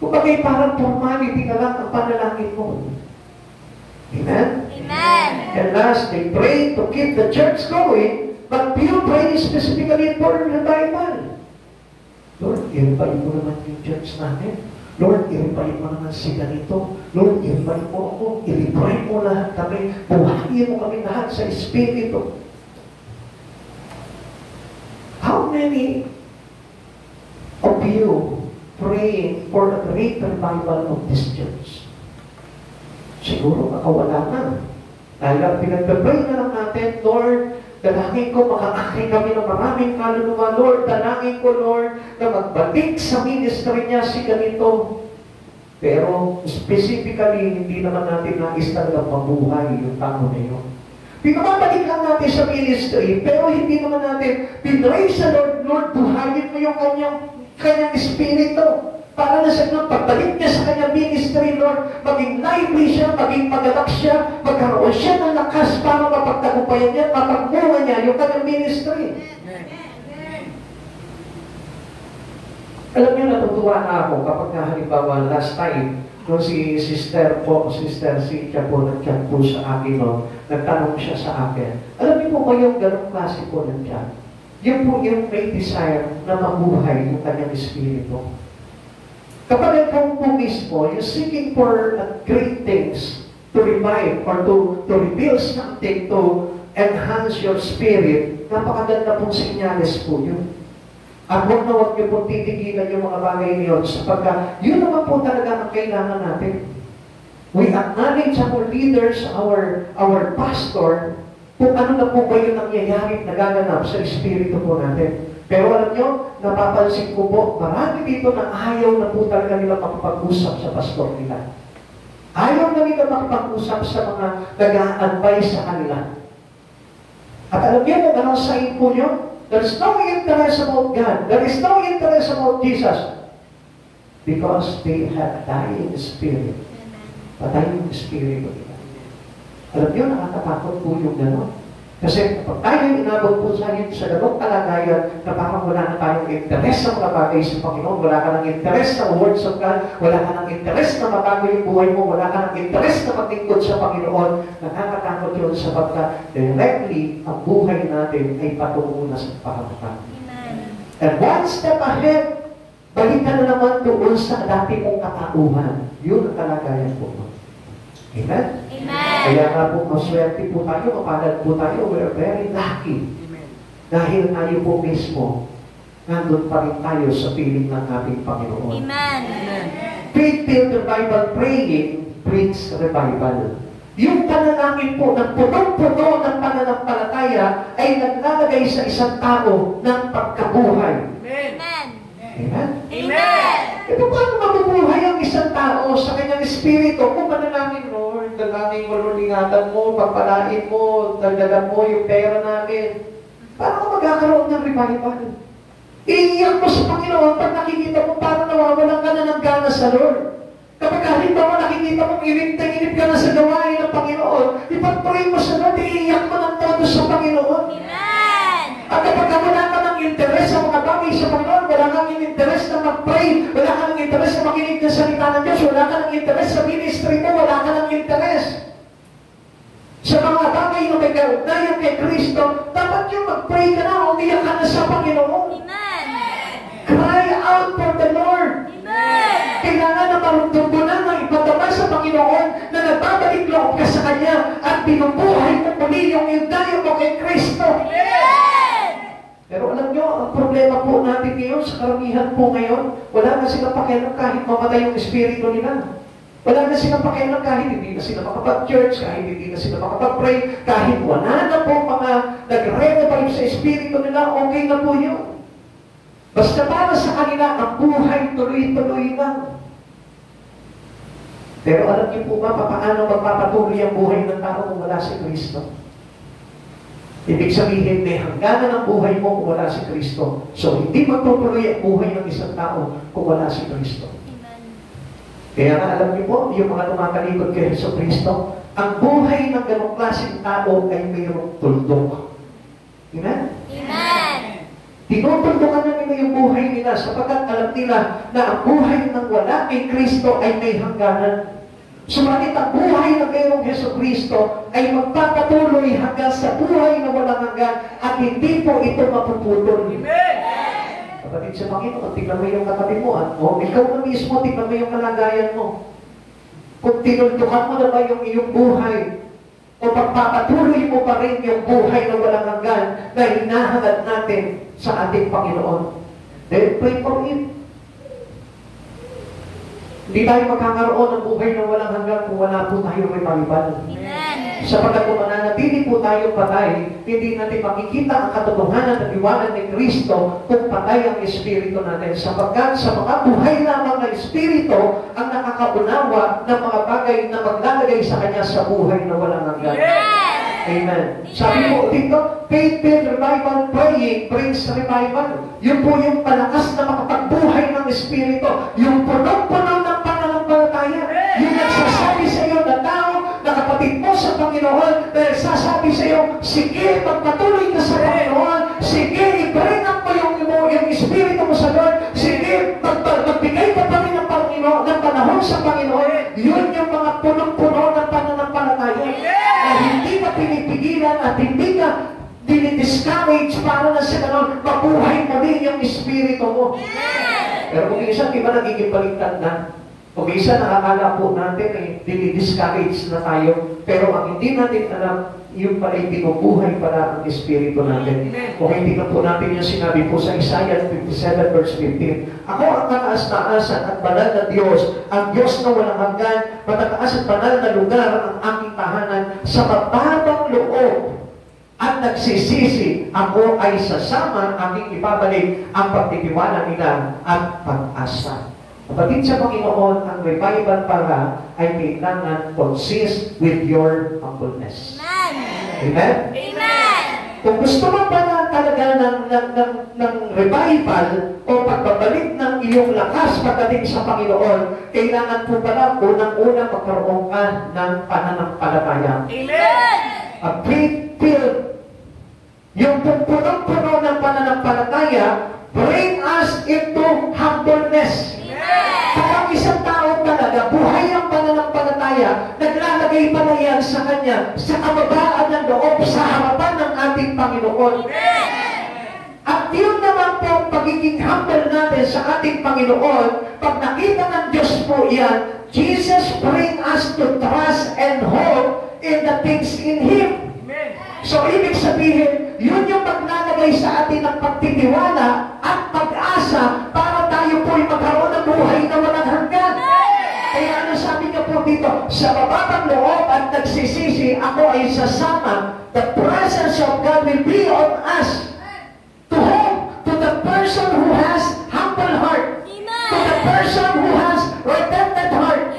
Kumbaga, parang formality na lang ang panalangin mo. Amen? Amen. And last, they pray to keep the church going. But you pray specifically for revival. Lord, i-revive mo naman yung church natin. Lord, i-revive mo naman si ganito. Lord, i-revive mo ako. I-revive mo lahat kami. Buhayin mo kami lahat sa Espiritu. How many of you praying for a great revival of this church? Siguro makawala na. Dahil pinagpapray na lang natin, Lord, dalangin ko, makakakin kami ng maraming kaluluwa, Lord. Dalangin ko, Lord, na magbalik sa ministry niya si ganito. Pero, specifically, hindi naman natin nais talagang mabuhay yung tao na yun. Pinababalik lang natin sa ministry, pero hindi naman natin pinray sa Lord, Lord, buhayin mo yung kanyang espiritu. Para na sa Lord, pagbalik niya sa kanyang ministry, Lord, maging lively siya, maging magalak siya, magkaroon siya ng lakas para mapagtagumpayan niya, mapagmuha niya yung kanyang ministry. Alam niyo, natutuwa na ako kapag halimbawa last time, nung si sister Cynthia po, nag-chat po sa akin, no, nagtanong siya sa akin. Alam niyo po ba yung ganong klase po ng chat? Yun po yung may desire na mabuhay yung kanyang espiritu. Kapag ikaw po mismo, you're seeking for great things to revive or to reveal something to enhance your spirit, napakaganda pong sinyales po yun. At huwag na huwag niyo pong titigilan yung mga bagay niyon sapagkat yun naman po talaga ang kailangan natin. We acknowledge our leaders, our pastor, kung ano na po ba yung nangyayari nagaganap sa espiritu po natin. Pero alam nyo, napapansin ko po, marami dito na ayaw na po talaga nila makapag-usap sa pastor nila. Ayaw na nila makapag-usap sa mga nag-a-advise sa kanila. At alam nyo kung anong sign po nyo? There is no interest about God. There is no interest about Jesus. Because they have dying spirit. Patay yung espiritu nila. Alam nyo, nakakatakot po yung gano'n. Kasi kapag tayo inabot po sa ganong kalagayan na parang wala na tayong interes sa mga bagay sa Panginoon, wala ka ng interes sa words of God, wala ka ng interes na mabago yung buhay mo, wala ka ng interes na maglingkod sa Panginoon, nakakatakot yun sapagkat directly ang buhay natin ay patungo na sa pahamakan. And one step ahead, balik ka na naman doon sa dati mong katauhan. Yun ang kalagayan po. Amen? Amen. Kaya nga po, maswerte po tayo, mapalad po tayo, we're very lucky. Dahil tayo po mismo, nandun pa rin tayo sa piling ng ating Panginoon. Amen. Faith-filled revival praying brings revival. Yung panalangin po ng punong-puno ng pananampalataya ay naglalagay sa isang tao ng pagkabuhay. Amen. Amen? Amen. Ito paano mabubuhay ang isang tao sa kanyang espiritu kung manalangin, Lord, dalangin mo, lulingatan mo, pagpalain mo, dagdagan mo yung pera namin. Paano ka magkakaroon ng revival? Iiyak mo sa Panginoon pag nakikita mo parang nawawalan ka na ng gana sa Lord. Kapag halimbawa nakikita mo, inip ka na sa gawain ng Panginoon, ipag-pray mo sa Lord, iiyak mo ng todo sa Panginoon. Amen. At kapag wala ka ng interes sa mga bagay sa Panginoon, wala kang interes na mag-pray, wala ka ng interes na makinig ng salita ng Diyos, wala ka ng interes sa ministry mo, wala ka ng interes sa mga bagay na may kaugnayan kay Kristo, dapat yung mag-pray ka na, umiyak ka na sa Panginoon. Amen. Cry out for the Lord. Amen. Kailangan na marundunan ng ipadama sa Panginoon na nagbabalik loob ka sa Kanya at binubuhay mo muli yung ugnayan mo kay Kristo. Amen. Pero alam nyo, ang problema po natin ngayon, sa karamihan po ngayon, wala na silang pakialam kahit mamatay yung espiritu nila. Wala na silang pakialam kahit hindi na sila makapag-church, kahit hindi na sila makapag-pray, kahit wala na po mga nag-revive sa espiritu nila, okay na po yun. Basta para sa kanila, ang buhay tuloy-tuloy lang. Pero alam niyo po ba, paano magpapatuloy ang buhay ng tao kung wala si Kristo? Ibig sabihin, may hangganan ang buhay mo kung wala si Kristo. So, hindi magtutuloy ang buhay ng isang tao kung wala si Kristo. Kaya nga, alam niyo po, yung mga tumatalikod kay Jesu Kristo, ang buhay ng ganong klaseng tao ay mayroong tuldok. Amen? Amen. Tinutuldukan na nila yung buhay nila sapagkat alam nila na ang buhay ng wala kay Kristo ay may hangganan. Subalit ang buhay na mayroong Jesu Kristo ay magpapatuloy hanggang sa buhay na walang hanggan at hindi po ito mapuputol. Amen. Kapatid sa Panginoon, tignan mo yung katabi mo. O, ikaw na mismo, tignan mo yung kalagayan mo. Kung tinuldukan mo na ba yung iyong buhay, o pagpapatuloy mo pa rin yung buhay na walang hanggan na hinahangad natin sa ating Panginoon. Then pray for it. Hindi tayo magkakaroon ng buhay na walang hanggan kung wala po tayong revival. Amen. Sapagkat kung mananatili po tayong patay, hindi natin makikita ang katotohanan at liwanag ni Kristo kung patay ang Espiritu natin. Sapagkat sa mga buhay lamang ng Espiritu ang nakakaunawa ng mga bagay na maglalagay sa Kanya sa buhay na walang hanggan. Amen. Sabi po dito, faith-filled revival praying brings revival. Yun po yung palakas na makapagbuhay ng Espiritu. Yung punong-puno ng pananampalataya. Yung nagsasabi sa iyo na tao, na kapatid mo sa Panginoon, na nagsasabi sa iyo, sige, magpatuloy ka sa Panginoon. Sige, i-bring up mo yung Espiritu mo sa Lord. Sige, magbigay ka pa rin ng Panginoon, ng panahon sa Panginoon. Yun yung mga punong-puno ng pananampalataya. Na hindi ka pinipigilan at hindi ka dinidiscourage para na sa ganon, mabuhay mo din yung espiritu mo. Pero kung isa, di ba nagiging baliktad na? Kung isa, nakakala po natin eh, dinidiscourage na tayo. Pero ang hindi natin alam, yung pala yung binubuhay pala ang espiritu natin. Kung hindi na po natin yung sinabi po sa Isaiah 57 verse 15, ako ang kataas-taasan at banal na Diyos, ang Diyos na walang hanggan, matataas at banal na lugar ang aking tahanan, sa mababang loob at nagsisisi, ako ay sasama aking ibabalik ang pagtitiwala nila at pag-asa. Kapatid sa Panginoon, ang revival para ay kailangan consist with your humbleness. Amen? Amen. Kung gusto mo pala talaga ng revival o pagbabalik ng iyong lakas pagdating sa Panginoon, kailangan po pala unang-una magkaroon ka ng pananampalataya. Amen. A faith-filled Yung punong-puno ng pananampalataya, bring us into humbleness. Kapag isang tao talaga, buhay ang pananampalataya, naglalagay pala yan sa kanya, sa kababaan ng loob, sa harapan ng ating Panginoon. At yun naman po ang pagiging humble natin sa ating Panginoon, pag nakita ng Diyos po yan, Jesus bring us to trust and hope in the things in Him. So, ibig sabihin, yun yung maglalagay sa atin ng pagtitiwala at pag-asa para tayo po'y magkaroon ng buhay na walang hanggan. Kaya ano sabi niya po dito, sa bababang loob at nagsisisi, ako ay sasama. The presence of God will be on us. To whom? To the person who has humble heart. To the person who has repentant heart.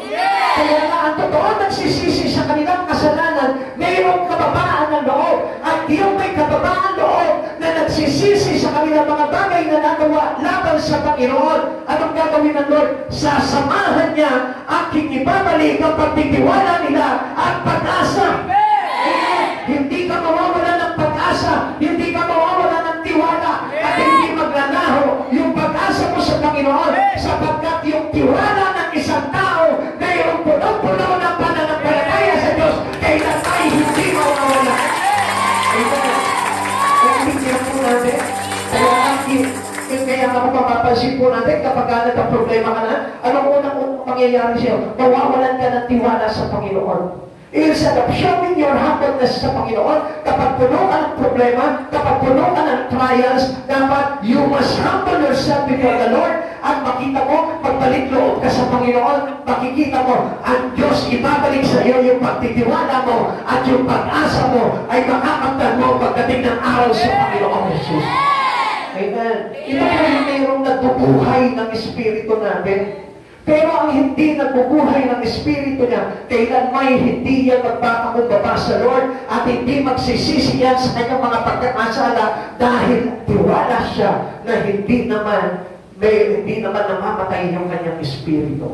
Kaya nga, ang totoo nagsisisi sa kanilang kasalanan, mayroong kababaan ng loob. At yung may kababaan loob na nagsisisi sa kanilang mga bagay na nagawa laban sa Panginoon, anong gagawin ng Lord? Sasamahan niya aking ibabalik ang pagtitiwala nila at pag-asa. Hindi ka mawawala ng pag-asa, hindi ka mawawala ng tiwala, at hindi maglalaho yung pag-asa mo sa Panginoon, sapagkat yung tiwala ng isang tao mayroong punong-puno ng pananampalataya sa Diyos, kailan ay hindi mawawala. Kaya po natin, kaya ako mapapansin po natin kapag nagka-problema ka na, anong unang mangyayari sa'yo? Mawawalan ka ng tiwala sa Panginoon. Instead of showing your humbleness sa Panginoon, kapag puno ka ng problema, kapag puno ka ng trials, dapat you must humble yourself before the Lord at makita mo, pagbalik loob ka sa Panginoon, makikita mo, ang Diyos ibabalik sa iyo yung pagtitiwala mo at yung pag-asa mo ay makakamtan mo pagdating ng araw sa Panginoong Jesus. Amen. Ito po yung mayroong nagbubuhay ng Espiritu natin. Pero ang hindi nagbubuhay ng Espiritu niya, kailan may hindi yan magpapakumbaba sa Lord at hindi magsisisi yan sa kanyang mga pagkakasala dahil tiwala siya na hindi naman namamatay yung kanyang Espiritu.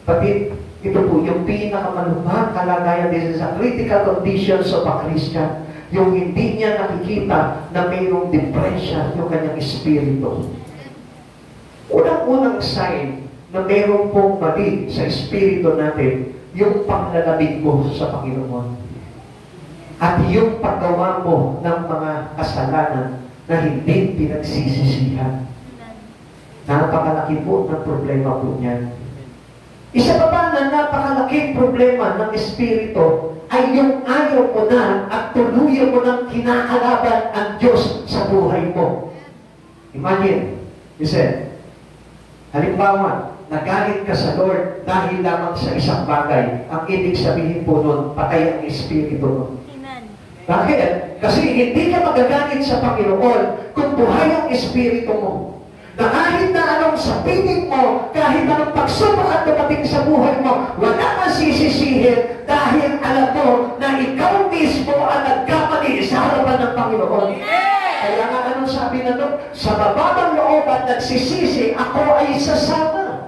Pati ito po, yung pinakamalubhang kalagayan, this is a critical conditions of a Christian. Yung hindi niya nakikita na mayroong depression yung kanyang Espiritu. Unang-unang sign na meron pong mali sa espiritu natin, yung paglalabig mo sa Panginoon. At yung paggawa mo ng mga kasalanan na hindi pinagsisisihan. Napakalaki po ng problema po niyan. Isa pa ba na napakalaking problema ng espiritu ay yung ayaw mo na at tuluyan mo ng kinakalaban ang Diyos sa buhay mo. Imagine, you said, halimbawa, nagalit ka sa Lord dahil lamang sa isang bagay. Ang ibig sabihin po nun, patay ang Espiritu nun. Bakit? Kasi hindi ka magagalit sa Panginoon kung buhay ang Espiritu mo. Na kahit na anong sabihin mo, kahit anong pagsubok at dumating sa buhay mo, wala kang sisisihin dahil alam mo na ikaw mismo ang nagkamali sa harapan ng Panginoon. Kaya nga anong sabi na doon? Sa bababang loob at nagsisisi, ako ay sasama.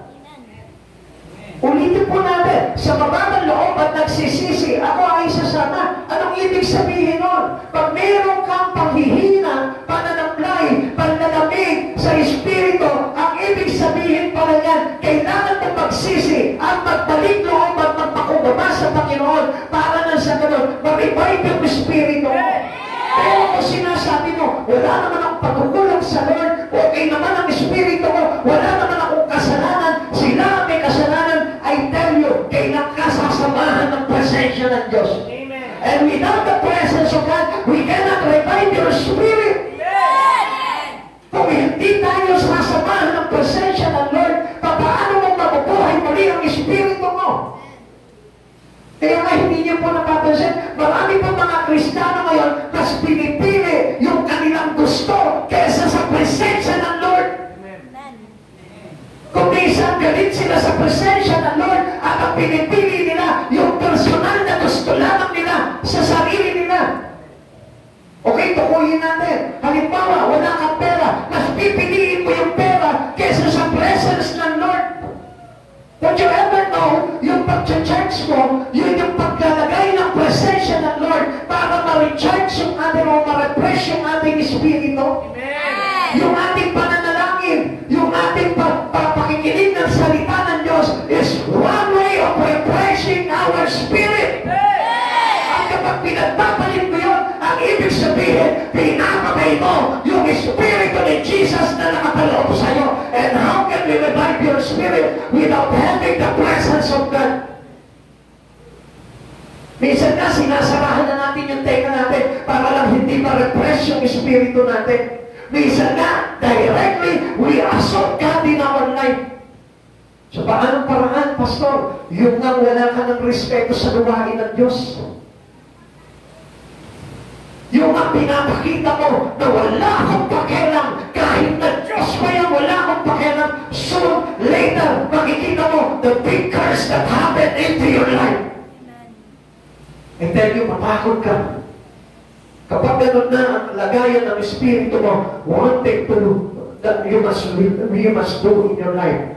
Ulitin po natin, sa bababang loob at nagsisisi, ako ay sasama. Anong ibig sabihin nun? Pag mayroon kang panghihina, pananamlay, panlalamig sa Espiritu, ang ibig sabihin pala yan, kailangan mo magsisi at magbalik loob at magpakumbaba sa Panginoon para na sa ganun, ma-revive yung Espiritu mo. Pero kung sinasabi mo, wala naman akong pagkukulang sa Lord, okay naman ang Espiritu mo, wala naman akong kasalanan, sila may kasalanan, I tell you, kailan ka sasamahan ng presensya ng Diyos. Amen. And without the presence of God, we cannot revive your spirit. Amen. Kung hindi tayo sasamahan ng presensya ng Lord, paano mo mabubuhay muli ang Espiritu mo? Kaya nga hindi niyo po napapansin, marami po mga Kristiyano ngayon, mas pinipili yung kanilang gusto kaysa sa presensya ng Lord. Kung minsan galit sila sa presensya ng Lord at ang pinipili nila yung personal na gusto lamang nila sa sarili nila. Okay, tukuyin natin. Halimbawa, wala kang pera, mas pipiliin mo yung pera kaysa sa presence ng Lord. Don't you ever know, yung pag-charge mo, yun yung paglalagay ng presensya ng Lord para ma-recharge yung ating o ma-refresh yung nakakaloob sa'yo. And how can we revive your spirit without having the presence of God? Minsan na, sinasarahan na natin yung tenga natin para lang hindi ma-repress yung espiritu natin. Minsan na, directly, we assault God in our life. So, paanong paraan, Pastor? Yung nga wala ka ng respeto sa gawain ng Diyos. Yung nga pinapakita mo na wala akong pakialam, kahit na Diyos pa yan, wala akong pakialam. Soon, later, makikita mo the big curse that happened into your life. And then yung matakot ka. Kapag gano'n na ang lagayan ng espiritu mo, one thing to do that you must do in your life.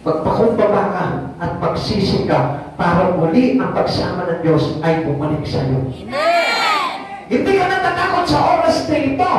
Magpakumbaba ka at magsisi ka para muli ang pagsama ng Diyos ay bumalik sa iyo. Hindi ka natatakot sa oras na ito.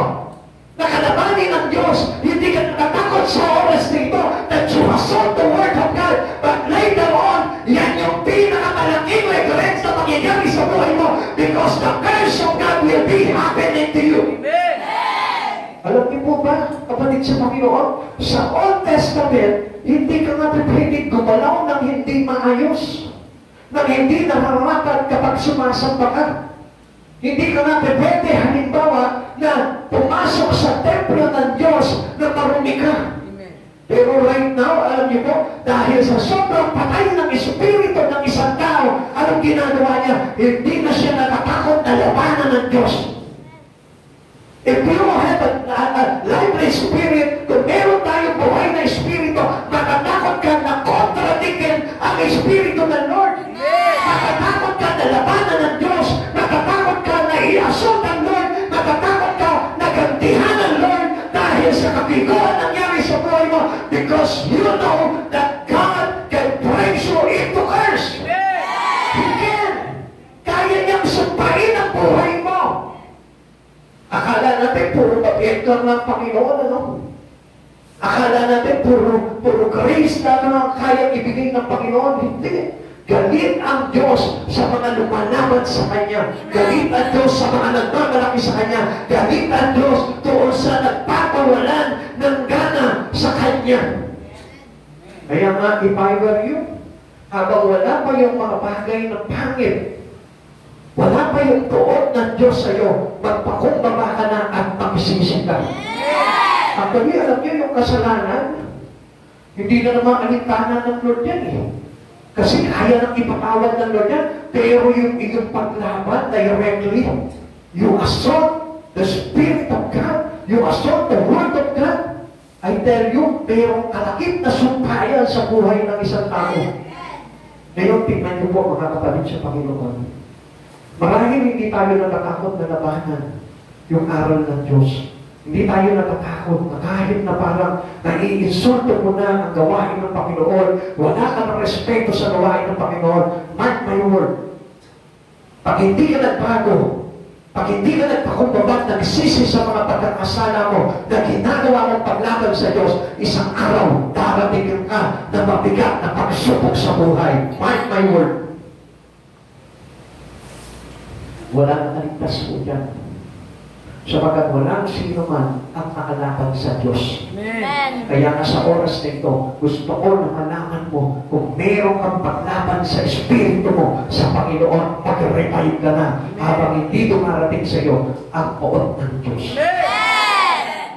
Nakalabanin ng Diyos. Hindi ka natatakot sa oras na ito that you assault the Word of God. But later on, yan yung pinakamalaking regrets na mangyayari sa buhay mo because the curse of God will be happening to you. Amen. Alam niyo po ba, kapatid sa Panginoon, sa Old Testament, hindi ka nga pwedeng gumalaw ng hindi maayos, ng hindi nararapat kapag sumasamba ka. Hindi ka nga pwede, halimbawa, na pumasok sa templo ng Diyos na marumi ka. Pero right now, alam niyo po, dahil sa sobrang patay ng espiritu ng isang tao, anong ginagawa niya? Hindi na siya natatakot na labanan ng Diyos. If you have a lively spirit, kung meron tayong buhay na espiritu, matatakot ka na kontradikin ang espiritu ng Lord. Matatakot ka na labanan ng Diyos. Matatakot ka na i-assault ang Lord. Matatakot ka na gantihan ang Lord dahil sa kabiguan nangyari sa buhay mo because you know that God can bring you into curse. He can. Kaya niyang sumpain ang buhay mo. Akala natin puro mabiyet lang ng Panginoon, ano? Akala natin puro grace lang ang kayang ibigay ng Panginoon. Hindi. Galit ang Diyos sa mga lumalaban sa Kanya. Galit ang Diyos sa mga nagmamalaki sa Kanya. Galit ang Diyos doon sa nagpapawalan ng gana sa Kanya. Kaya nga, if I were you, habang wala pa yung mga bagay ng pangit, wala pa yung tuot ng Diyos sa iyo, magpakumbaba ka na at magsisi ka. Actually, alam niyo yung kasalanan, hindi na naman alintana ng Lord yan eh. Kasi kaya nang ipatawad ng Lord yan, pero yung iyong paglaban directly, you assault the Spirit of God, you assault the Word of God, I tell you, merong kalakip na sumpayan sa buhay ng isang tao. Ngayon, tingnan niyo po mga kapatid sa Panginoon. Marahil hindi tayo natatakot na labanan yung aral ng Diyos. Hindi tayo natatakot na kahit na parang nai-insulto mo na ang gawain ng Panginoon, wala ka ng respeto sa gawain ng Panginoon. Mark my word. Pag hindi ka nagbago, pag hindi ka nagpakumbaba, nagsisi sa mga pagkakasala mo na ginagawa mong paglaban sa Diyos, isang araw, darating ka na mabigat na pagsubok sa buhay. Mark my word. Walang aligtas po dyan. Sapagkat walang sino man ang nakalaban sa Diyos. Amen. Kaya nga sa oras na ito, gusto ko na malaman mo kung meron kang paglaban sa espiritu mo sa Panginoon, pag-revive ka na habang hindi dumarating sa iyo ang poot ng Diyos. Amen.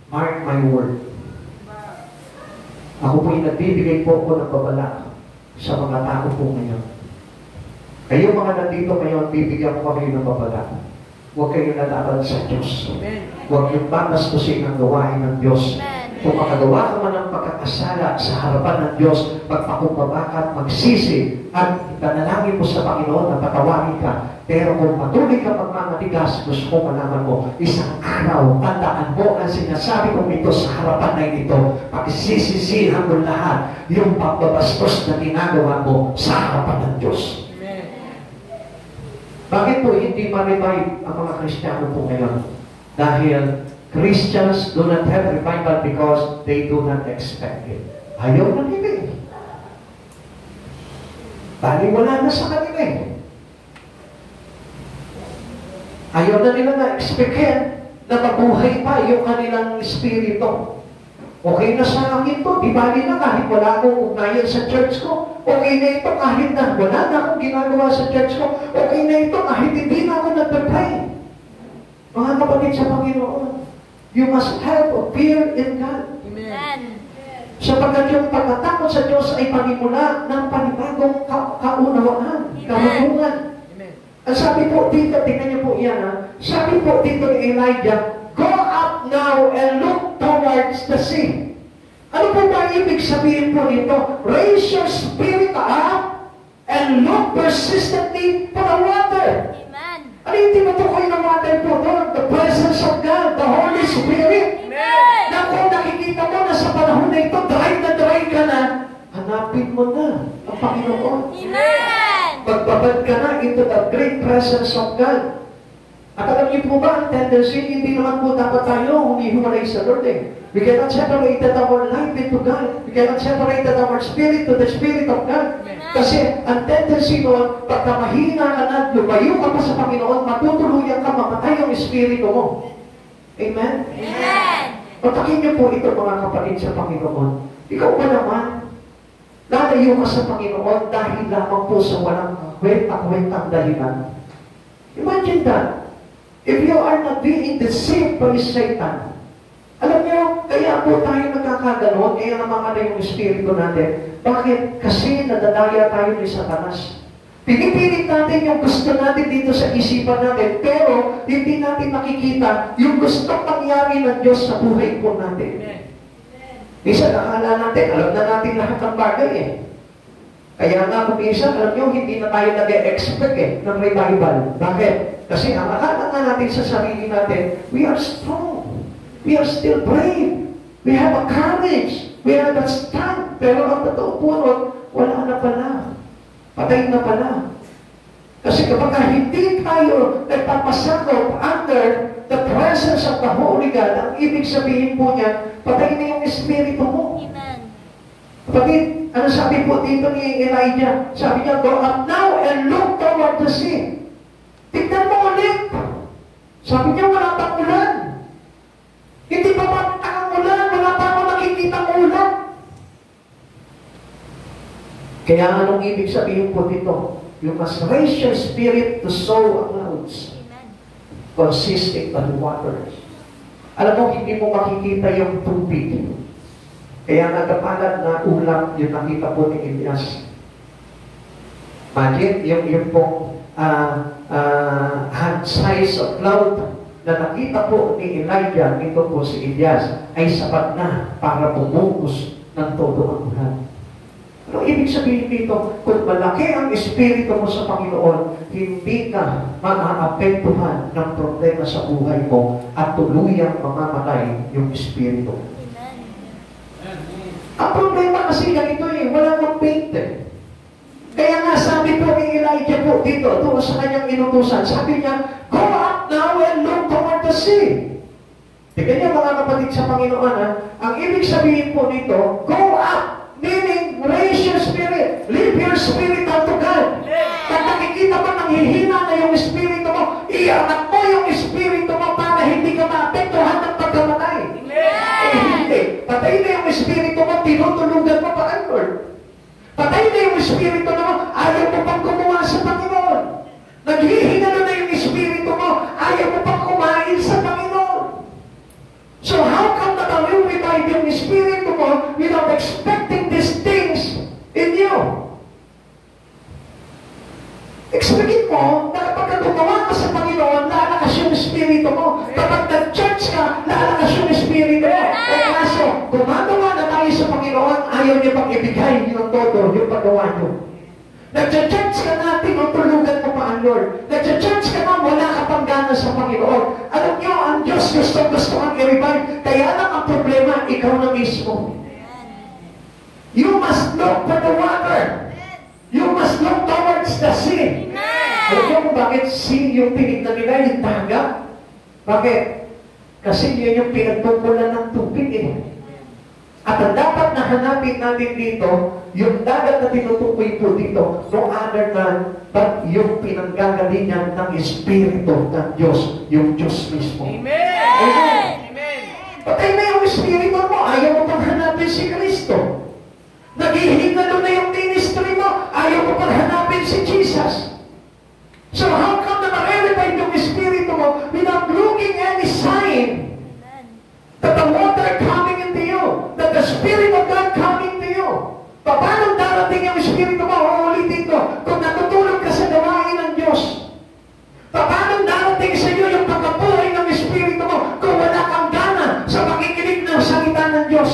Mark my word. Ako po'y nagbibigay po ko ng babala sa mga tao po ngayon. Kayo mga nandito ngayon, bibigyan ko kayo ng babala. Huwag kayong lalaban sa Diyos. Huwag yung batastusin ang gawain ng Diyos. Kung makagawa ka man ng pagkakasala sa harapan ng Diyos, magpakumbaba ka at magsisi at ipanalangin mo sa Panginoon na patawarin ka. Pero kung patuloy ka magmamatigas, gusto ko malaman mo, isang araw, tandaan mo ang sinasabi kong ito sa harapan na ito, pagsisisihan mo lahat yung pagbabastos na ginagawa mo sa harapan ng Diyos. Bakit po hindi ma-revive ang mga Kristiyano po ngayon? Dahil Christians do not have revival because they do not expect it. Ayaw na nila eh. Dahil wala na sa kanila eh. Ayaw na nila na expectin na mabuhay pa yung kanilang espiritu. Okay na sa akin to, di bali na kahit wala akong ugnayan sa church ko. Okay na ito kahit na wala na akong ginagawa sa church ko. Okay na ito kahit hindi na ako nagpapray. Mga kapatid sa Panginoon, you must have a fear in God. Amen. Sapagkat yung pagkatakot sa Diyos ay panimula ng panibagong kaunawaan, kahulugan. Ang sabi po dito, tingnan niyo po yan ha, sabi po dito ni Elijah, go up now and look towards the sea. Ano po ba ibig sabihin po nito? Raise your spirit up and look persistently for the water. Amen. Ano yung tinutukoy ng water po doon? The presence of God, the Holy Spirit. Amen. Na kung nakikita mo na sa panahon na ito, dry ka na, hanapin mo na ang Panginoon. Amen. Magbabad ka na into the great presence of God. At alam niyo po ba, ang tendency, hindi naman po dapat tayo humihiwalay sa Lord eh. We cannot separate our life into God. We cannot separate our spirit to the Spirit of God. Kasi ang tendency noon, pagka mahina ka na, lumayo ka pa sa Panginoon, matutuluyan ka, mamatay ang espiritu mo. Amen? Amen. Patakin niyo po ito mga kapatid sa Panginoon. Ikaw ba naman, lalayo ka sa Panginoon dahil lamang po sa walang kwentang dahilan. Imagine that. If you are not being deceived by Satan, alam niyo, kaya po tayo nagkakaganon, kaya naman yung espiritu natin. Bakit? Kasi nadadaya tayo ni Satanas. Pinipilit natin yung gusto natin dito sa isipan natin, pero hindi natin nakikita yung gustong mangyari ng Diyos sa buhay po natin. Minsan, nakala natin, alam na natin lahat ng bagay eh. Kaya nga kung minsan, alam nyo, hindi na tayo nag-expect ng revival. Bakit? Kasi ang akala nga natin sa sarili natin, we are strong. We are still brave. We have a courage. We have a strength. Pero ang totoo po nun, wala na pala. Patay na pala. Kasi kapag hindi tayo nagpapasakop under the presence of the Holy God, ang ibig sabihin po niya, patay na yung espiritu mo. Amen. Kapatid, ano sabi po dito ni Elijah? Sabi niya, go up now and look toward the sea. Tignan mo ulit. Sabi niya, wala pang ulan. Hindi pa makita ang ulan. Wala pa ako nakikita ang ulan. Kaya anong ibig sabihin po dito? You must raise your spirit to sow a clouds consisting of waters. Alam mo, hindi mo makikita yung tubig. Kaya nagkapalan na ulam yung nakita po ni Elias. Imagine, yung pong hand size of cloud na nakita po ni Elijah, nito po si Elias, ay sapat na para bumuhos ng todo ang ulan. Ano ibig sabihin dito? Kung malaki ang espiritu mo sa Panginoon, hindi ka maaapektuhan ng problema sa buhay mo at tuluyang mamamatay yung espiritu. Ang problema kasi ganito wala kang faith Kaya nga sabi po ni Elijah po dito, doon sa kanyang inutusan, sabi niya, go up now and look toward the sea. Tignan niyo mga kapatid sa Panginoon, ang ibig sabihin po nito, go up, meaning raise your spirit, lift your spirit unto God. Pag nakikita mo nang hihina na yung espiritu mo, iangat mo yung espiritu mo para hindi ka maapektuhan ng pagkamatay. Hindi. Patay na yung espiritu mo, tinutulugan mo pa ang Lord. Patay na yung espiritu mo, ayaw mo pang gumawa sa Panginoon. Naghihingalo na yung espiritu mo, ayaw mo pang kumain sa Panginoon. So how come that I will revive yung espiritu mo without expecting these things in you? Expectin mo na kapag gumawa ka sa Panginoon, lalakas yung espiritu mo. Kapag nag-church ka, lalakas yung espiritu mo. Eh kaso, gumagawa na tayo sa Panginoon, ayaw niya pang ibigay yung todo, yung paggawa niyo. Nag-church ka na, tinutulugan mo pa ang Lord. Nag-church ka na, wala ka pang gana sa Panginoon. Alam niyo, ang Diyos gusto kang i-revive. Kaya lang ang problema, ikaw na mismo. You must look for the water. You must look towards the sea. Alam niyo kung bakit sea yung tinignan nila, yung dagat? Bakit? Kasi yun yung pinagtungkulan ng tubig At ang dapat na hanapin natin dito, yung dagat na tinutukoy po dito, no other than but yung pinanggagalingan ng Espiritu ng Diyos, yung Diyos mismo. Amen! Amen. Amen. Patay na yung espiritu mo, ayaw mo pang hanapin si Kristo. Naghihingalo na yung ministry mo, ayaw mo pang hanapin si Jesus. So how come na ma-revive yung espiritu mo without looking any sign that the water coming into you, that the Spirit of God coming to you? Paano darating yung espiritu mo? Uulitin ko, kung natutulog ka sa gawain ng Diyos. Paano darating sa iyo yung pagkabuhay ng espiritu mo kung wala kang gana sa pakikinig ng salita ng Diyos?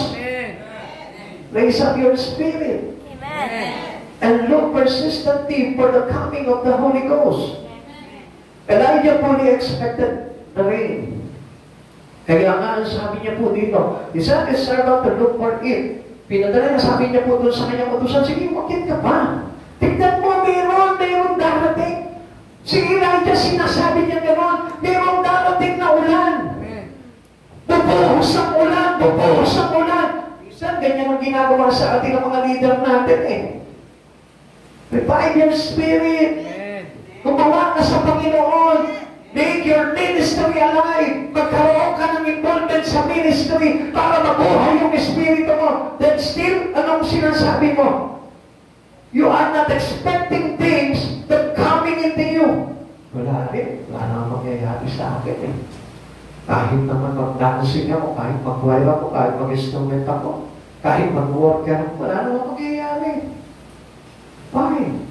Raise up your spirit. Amen. And look persistently for the coming of the Holy Ghost. Elijah fully expected the rain. Kaya nga, sabi niya po dito, he sent his servant to look for it. Pinadala na sabi niya po doon sa kanyang utusan, sige, wakit ka ba? Tignan mo, mayroon darating. Si Elijah, sinasabi niya gano'n, mayroon darating na ulan. Bubuhos ang ulan, bubuhos ang ulan. Minsan, ganyan ang ginagawa sa ating mga leader natin eh. Revive your spirit. Gumawa ka sa Panginoon. Make your ministry alive. Magkaroon ka ng involvement sa ministry para mabuhay yung espiritu mo. Then still, anong sinasabi mo? You are not expecting things that coming into you. Wala rin. Wala namang mangyayari sa akin eh. Kahit naman mag-dancing ako, kahit mag-wild ako, kahit mag-instrument ako, kahit mag-worker ako, wala namang mangyayari. Why?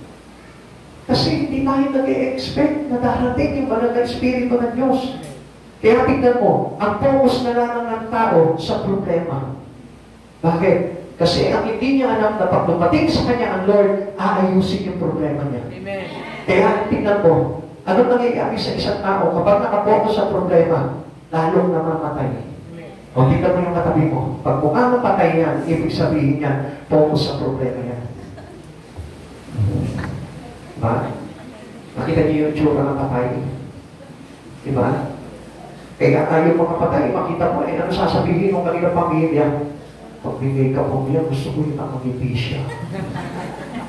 Kasi hindi tayo nag-e-expect na darating yung banal na espiritu ng Diyos. Kaya tignan mo, ang focus na lang ng tao sa problema. Bakit? Kasi ang hindi niya alam na pag dumating sa kanya ang Lord, aayusin yung problema niya. Amen. Kaya tignan mo, ano nangyayari sa isang tao kapag nakapokus sa problema, lalong namamatay. O tignan mo yung katabi mo. Pag mukhang napatay yan, ibig sabihin niya, focus sa problema yan. Diba? Nakita niyo yung tsura ng patay. Diba? Kaya ayaw mga patay, makita mo, ano sasabihin ng kanilang pamilya? Pag bigay ka pamilya, gusto ko yung nakangiti siya.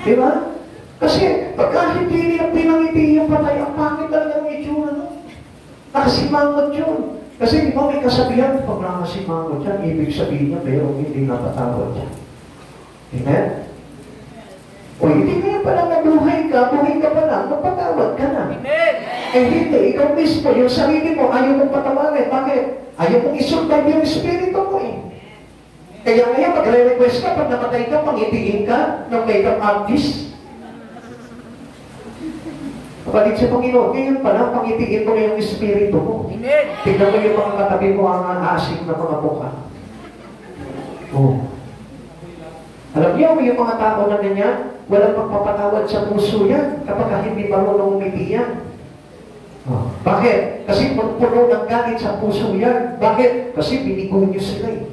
Diba? Kasi pagka hindi nila pinangiti yung patay, ang pangit talaga ng itsura, no? Nakasimangot yun. Kasi di ba may kasabihan, pag nakasimangot yan, ibig sabihin niya, mayroong hindi napatawad yan. Amen? O hindi nga pala nabuhay ka pa lang, magpatawad ka na. Amen. Eh hindi, ikaw mismo, yung sarili mo, ayaw mong patawarin. Bakit? Ayaw mong isurvive yung espiritu mo eh. Kaya ngayon, magre-request ka, pag namatay ka, pangitiin ka ng makeup artist. Kapatid sa Panginoon, ngayon pala, pangitiin mo na yung espiritu mo. Amen. Tignan mo yung mga katabi mo, ang asing na mga mukha. Oh. Alam niyo, yung mga tao na ganyan, walang pagpapatawad sa puso yan kapag hindi marunong umiti yan. Oh. Bakit? Kasi puno ng galit sa puso yan. Bakit? Kasi binigo niyo sila eh.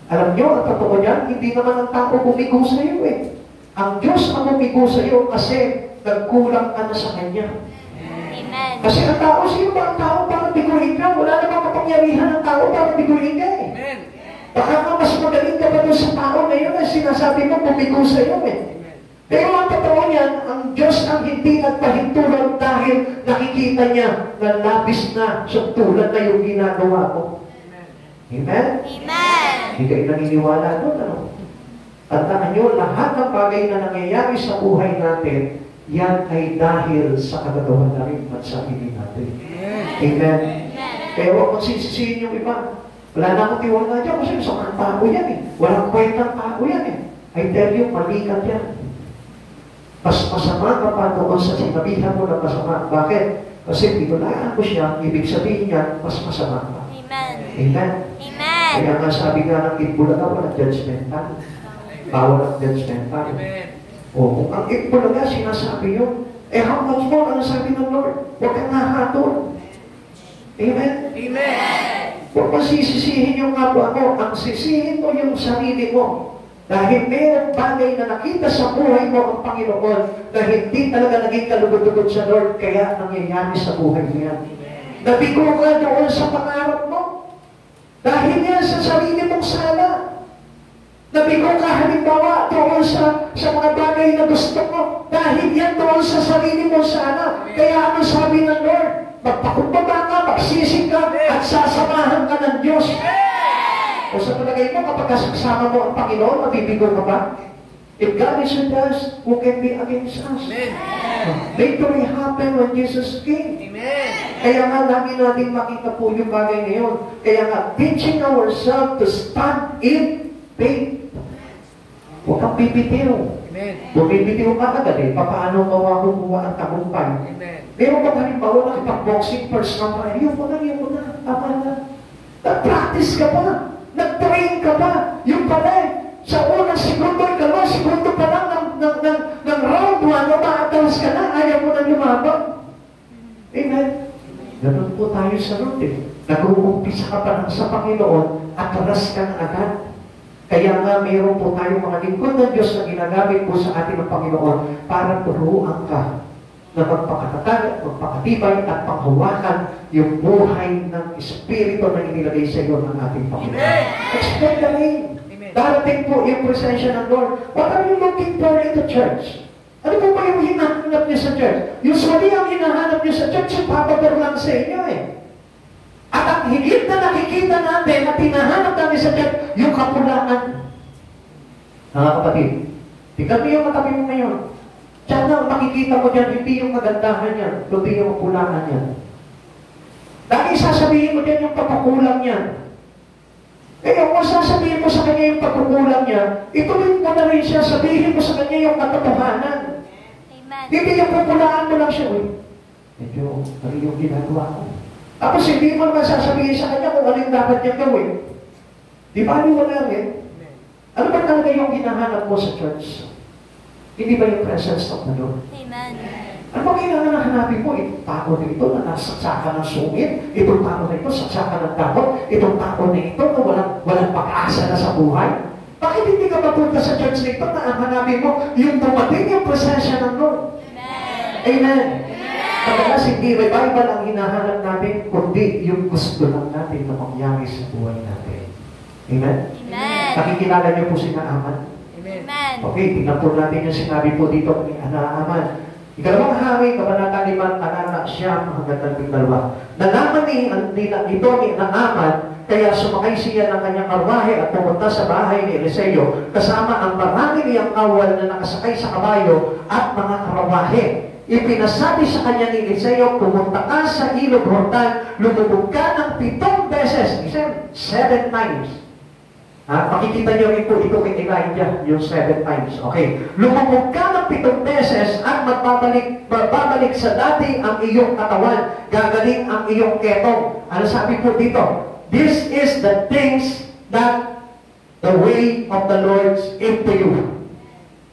Alam niyo, ang totoo niyan, hindi naman ang tao bumigo sa iyo eh. Ang Diyos ang bumigo sa iyo kasi nagkulang ka na sa Kanya. Amen. Kasi ang tao, sino ba ang tao para biguhin ka? Wala namang kapangyarihan ng tao para biguhin ka eh. Amen. Baka nga mas magaling ka pa doon sa tao na yun, sinasabi mo, bumigo sa iyo eh. Pero ang totoo niyan, ang Diyos ang hindi nagpahintulad dahil nakikita niya na labis na tulad na yung ginagawa mo. Amen? Amen. Hindi kayo naniniwala doon, ano? Tandaan niyo, lahat ng bagay na nangyayari sa buhay natin, yan ay dahil sa kagagawa na rin at sa hindi natin. Amen? Kaya huwag mong sisisihin yung iba. Wala na akong tiwala dyan kasi sa tao yan eh. Walang kwentang tao yan eh. I tell you, malikat yan. Mas masama ka pa doon sa sinabihan mo na masama. Bakit? Kasi pinulaan ko siya, ibig sabihin niya, mas masama ka. Amen. Amen? Amen. Kaya nga sabi nga ng Itbulaga, walang judgmental. Bawal ang judgmental. O, kung ang Itbulaga, sinasabi yun, eh how much more ang sabi ng Lord? Huwag kang nahatol. Amen? Amen. Huwag mo sisisihin yung kapwa mo. Ang sisihin mo yung sarili mo. Dahil mayroong bagay na nakita sa buhay mo ang Panginoon na hindi talaga naging kalugod-lugod sa Lord, kaya nangyayari sa buhay mo yan. Nabigo ka doon sa pangarap mo. Dahil yan sa sarili mong sala. Nabigo ka halimbawa doon sa mga bagay na gusto mo. Dahil yan doon sa sarili mong sala. Kaya ano sabi ng Lord? Magpakumbaba ka, magsisikap at sasamahan ka ng Diyos. O sa palagay mo, kapag kasama mo ang Panginoon, mabibigo ka ba? If God is with us, who can be against us? Victory happened when Jesus came. Kaya nga, lagi natin makita po yung bagay ngayon. Kaya nga, teaching ourselves to stand in faith. Huwag kang bibitiw. Bumibitiw ka agad eh. Paano makukuha ang tagumpay? Meron ba halimbawa na ipag-boxing first ka pa? Yun mo na. Tama na. Nag-practice ka pa. Nag-train ka pa. Yung pala eh. Sa unang segundo, ikalawang segundo pa lang ng round 1, umaatawas ka na, ayaw mo na lumabang. Amen? Ganun po tayo sa road eh. Nag-uumpisa ka pa lang sa Panginoon, atras ka na agad. Kaya nga, mayroon po tayo mga lingkod ng Diyos na ginagamit po sa ating ng Panginoon para turuan ka na magpakatatag, magpakatibay at panghawakan yung buhay ng Espiritu na inilagay sa iyo ng ating Panginoon. Expect the rain. Darating po yung presensya ng Lord. What are you looking for in the church? Ano po ba yung hinahanap niyo sa church? Usually, ang hinahanap niyo sa church, yung papagaro lang sa inyo eh. At ang higit na nakikita natin at hinahanap namin sa church, yung kapulaan. Mga kapatid, tingnan mo yung katabi mo ngayon. Diyan na, makikita mo dyan, hindi yung kagandahan niya, kundi yung kapulaan niya. Dahil sasabihin mo dyan yung papakulang niya. Kaya kung sasabihin mo sa kanya yung pagkukulang niya, ituloy mo na rin siya, sabihin mo sa kanya yung katotohanan. Amen. Hindi yung pupulaan mo lang siya, medyo mali yung ginagawa ko. Tapos hindi mo naman sasabihin sa kanya kung ano yung dapat niyang gawin. Di ba wala rin? Ano ba talaga yung hinahanap mo sa church? Hindi ba yung presence of the Lord? Amen. Ano ba kailangan na hanapin mo? Itong tao na ito na nasaksakan ng sungit, itong tao na ito saksakan ng takot, itong tao na ito na walang pag-asa na sa buhay. Bakit hindi ka mapunta sa church na ito na ang hanapin mo yung dumating yung presensya ng Lord? Amen. Madalas hindi revival ang hinahanap natin, kundi yung gusto lang natin na mangyari sa buhay natin. Amen? Amen. Nakikilala niyo po si Naaman? Amen. Okay, tingnan po natin yung sinabi po dito ni Naaman. Ikalawang hari, kabanata 5, talata siyam hanggang 12. Nalaman nito ni Naaman, kaya sumakay siya ng kanyang karwahe at pumunta sa bahay ni Eliseo, kasama ang marami niyang kawal na nakasakay sa kabayo at mga karwahe. Ipinasabi sa kanya ni Eliseo, pumunta ka sa ilog Jordan, lumubog ka ng 7 beses. 7 times. Makikita niyo rin po ito kay Elijah, yung 7 times. Okay. Lumubog ka ng 7 beses at babalik sa dati ang iyong katawan. Gagaling ang iyong ketong. Ano sabi po dito? This is the things that the way of the Lord into you.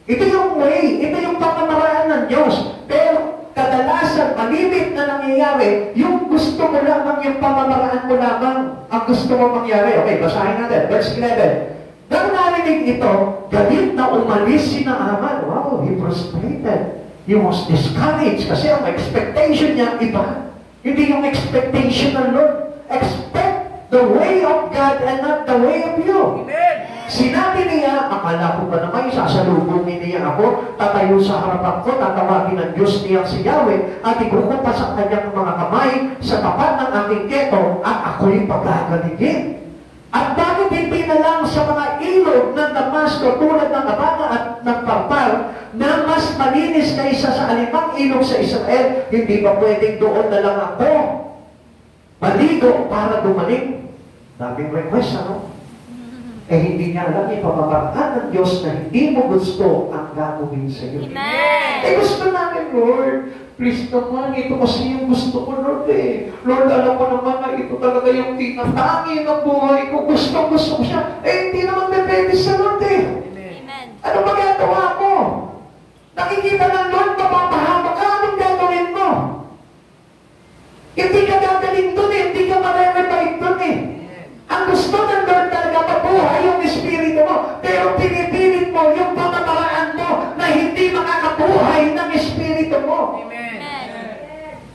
Ito yung way, ito yung pamamaraan ng Diyos. Pero kadalasan, malimit na nangyayari, yung gusto mo lamang, yung pamamaraan mo lamang, ang gusto mo mangyari. Okay, basahin natin. Verse 11. Nang narinig ito, galit na umalis si Naaman. Wow, he frustrated. He was discouraged kasi ang expectation niya iba. Hindi yung expectation ng Lord. Expect the way of God and not the way of you. Amen. Sinabi niya, akala ko ba naman, sasalubungin niya ako, tatayo sa harapan ko, tatawagin ng Diyos niya si Yahweh, at ikukupas ang kanyang mga kamay sa tapat ng aking keto, at ako'y pagkagaligin. At bakit hindi na lang sa mga ilog ng Damasco tulad ng Abana at ng Parpar, na mas malinis kaysa sa alimang ilog sa Israel, hindi ba pwedeng doon na lang ako maligo para gumaling? Daming request, ano? Hindi niya alam yung pamamaraan ng Diyos na hindi mo gusto ang gagawin sa iyo. Amen. Gusto namin, Lord. Please naman, ito kasi yung gusto ko, Lord eh. Lord, alam mo naman na ito talaga yung tinatangi ng buhay ko. Gusto ko siya. Hindi naman depende sa Lord eh. Amen. Ano magagawa mo? Nakikita ng Lord, mapapahamak ka. Anong gagawin mo? Hindi ka gagaling dun eh. Hindi ka marerevite dun eh. Ang gusto ng Lord talaga mabuhay yung espiritu mo, pero pinipilit mo yung pamamaraan mo na hindi makakabuhay ng espiritu mo. Amen.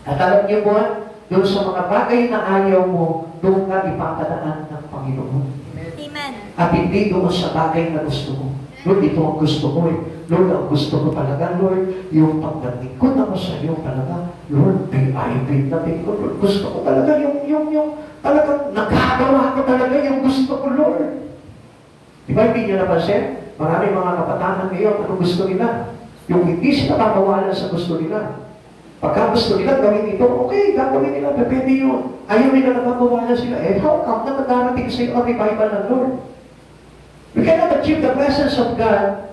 At alam niyo po, doon sa mga bagay na ayaw mo, doon ka ipapadaan ng Panginoon. Amen. At hindi doon sa bagay na gusto mo. Lord, ito ang gusto ko eh. Lord, ang gusto ko talaga, Lord, yung pagdatingkod ako sa iyo talaga, Lord, VIP na ko, Lord, gusto ko talaga yung talagang nagagawa ko talaga yung gusto ko, Lord. Di ba, hindi nyo napansin? Maraming mga kapatanan ngayon, ano gusto nila? Yung hindi sila mamawalan sa gusto nila. Pagka gusto nila gawin ito, okay, gagawin nila, pwede yun. Ayaw nila na mamawalan sila. Eh, how come na nagdarating sa iyo ang revival ng Lord? We cannot achieve the presence of God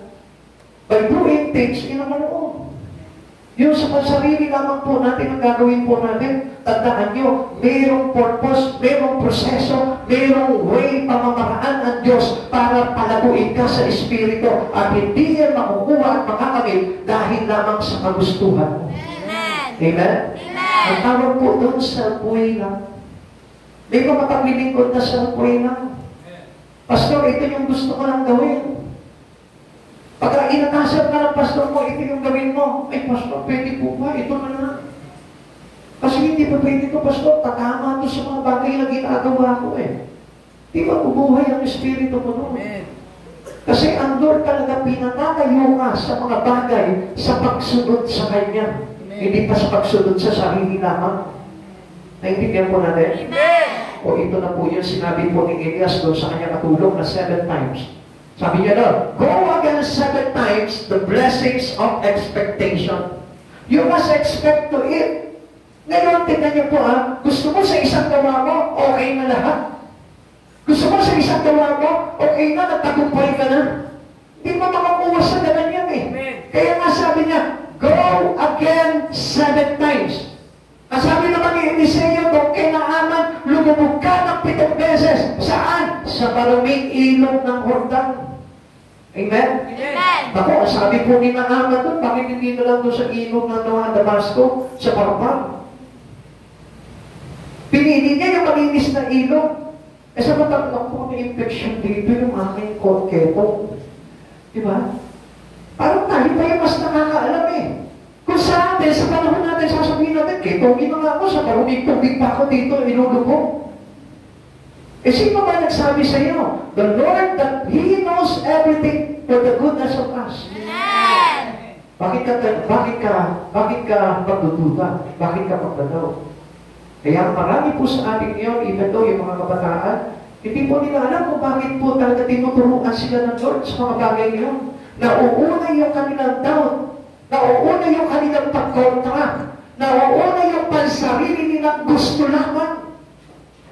by doing things in our own. Yung sa sarili lamang po natin ang gagawin po natin, tandaan nyo, mayroong purpose, mayroong proseso, mayroong way, pamamaraan ng Diyos para palaguin ka sa Espiritu at hindi yan makukuha at makakamit dahil lamang sa kagustuhan mo. Amen. Amen? Amen. Ang tawag po doon sa buhay lang. May mga paglilingkod na sa buhay lang. Pastor, ito yung gusto ko lang gawin. Pagka inatasan ka ng pastor mo, ito yung gawin mo. Ay, pastor, pwede po ba? Ito na lang. Kasi hindi pa pwede ko, pastor. Tatama ito sa mga bagay na ginagawa ko eh. Di ba bubuhay ang Espiritu mo noon? Kasi ang Lord talaga pinatatayo ka sa mga bagay sa pagsunod sa Kanya. Hindi pa sa pagsunod sa sarili lamang. Naintindihan po natin? Amen. O ito na po yung sinabi po ni Elias doon sa kanya katulong na 7 times. Sabi niya doon, go against 7 times the blessings of expectation. You must expect to it. Ngayon, tignan niyo po gusto mo sa isang gawa mo, okay na lahat. Gusto mo sa isang gawa mo, okay na, nagtagumpay ka na. Hindi mo makakuha sa ganun yan eh. Kaya nga sabi niya, go again 7 times. Ang sabi naman ni Eliseo, kung kailangan, lumubog ka ng 7 beses. Saan? Sa maruming ilog ng Jordan. Amen? Amen. Ako, ang sabi po ni Naaman doon, bakit hindi na lang doon sa ilog ng Damasco, sa Parapang? Pinili niya yung malinis na ilog. Eh sa mataglang po may infection dito yung aking keto. Diba? Parang tayo pa yung mas nakakaalam eh. Kung sa atin, sa panahon natin, sasabihin natin, ketongin na nga ako, sa maruming tubig pa ako dito, inulubog. Eh, sino ba nagsabi sa iyo? The Lord, that He knows everything for the goodness of us. Amen. Bakit ka magdududa? Bakit ka magdadaw? Kaya marami po sa atin ngayon, even though yung mga kabataan, hindi po nila alam kung bakit po talaga tinuturuan sila ng Lord sa mga bagay ngayon. Nauuna yung kanilang doubt. Nauuna yung kanilang pagkontra. Nauuna yung pansarili nilang gusto lamang.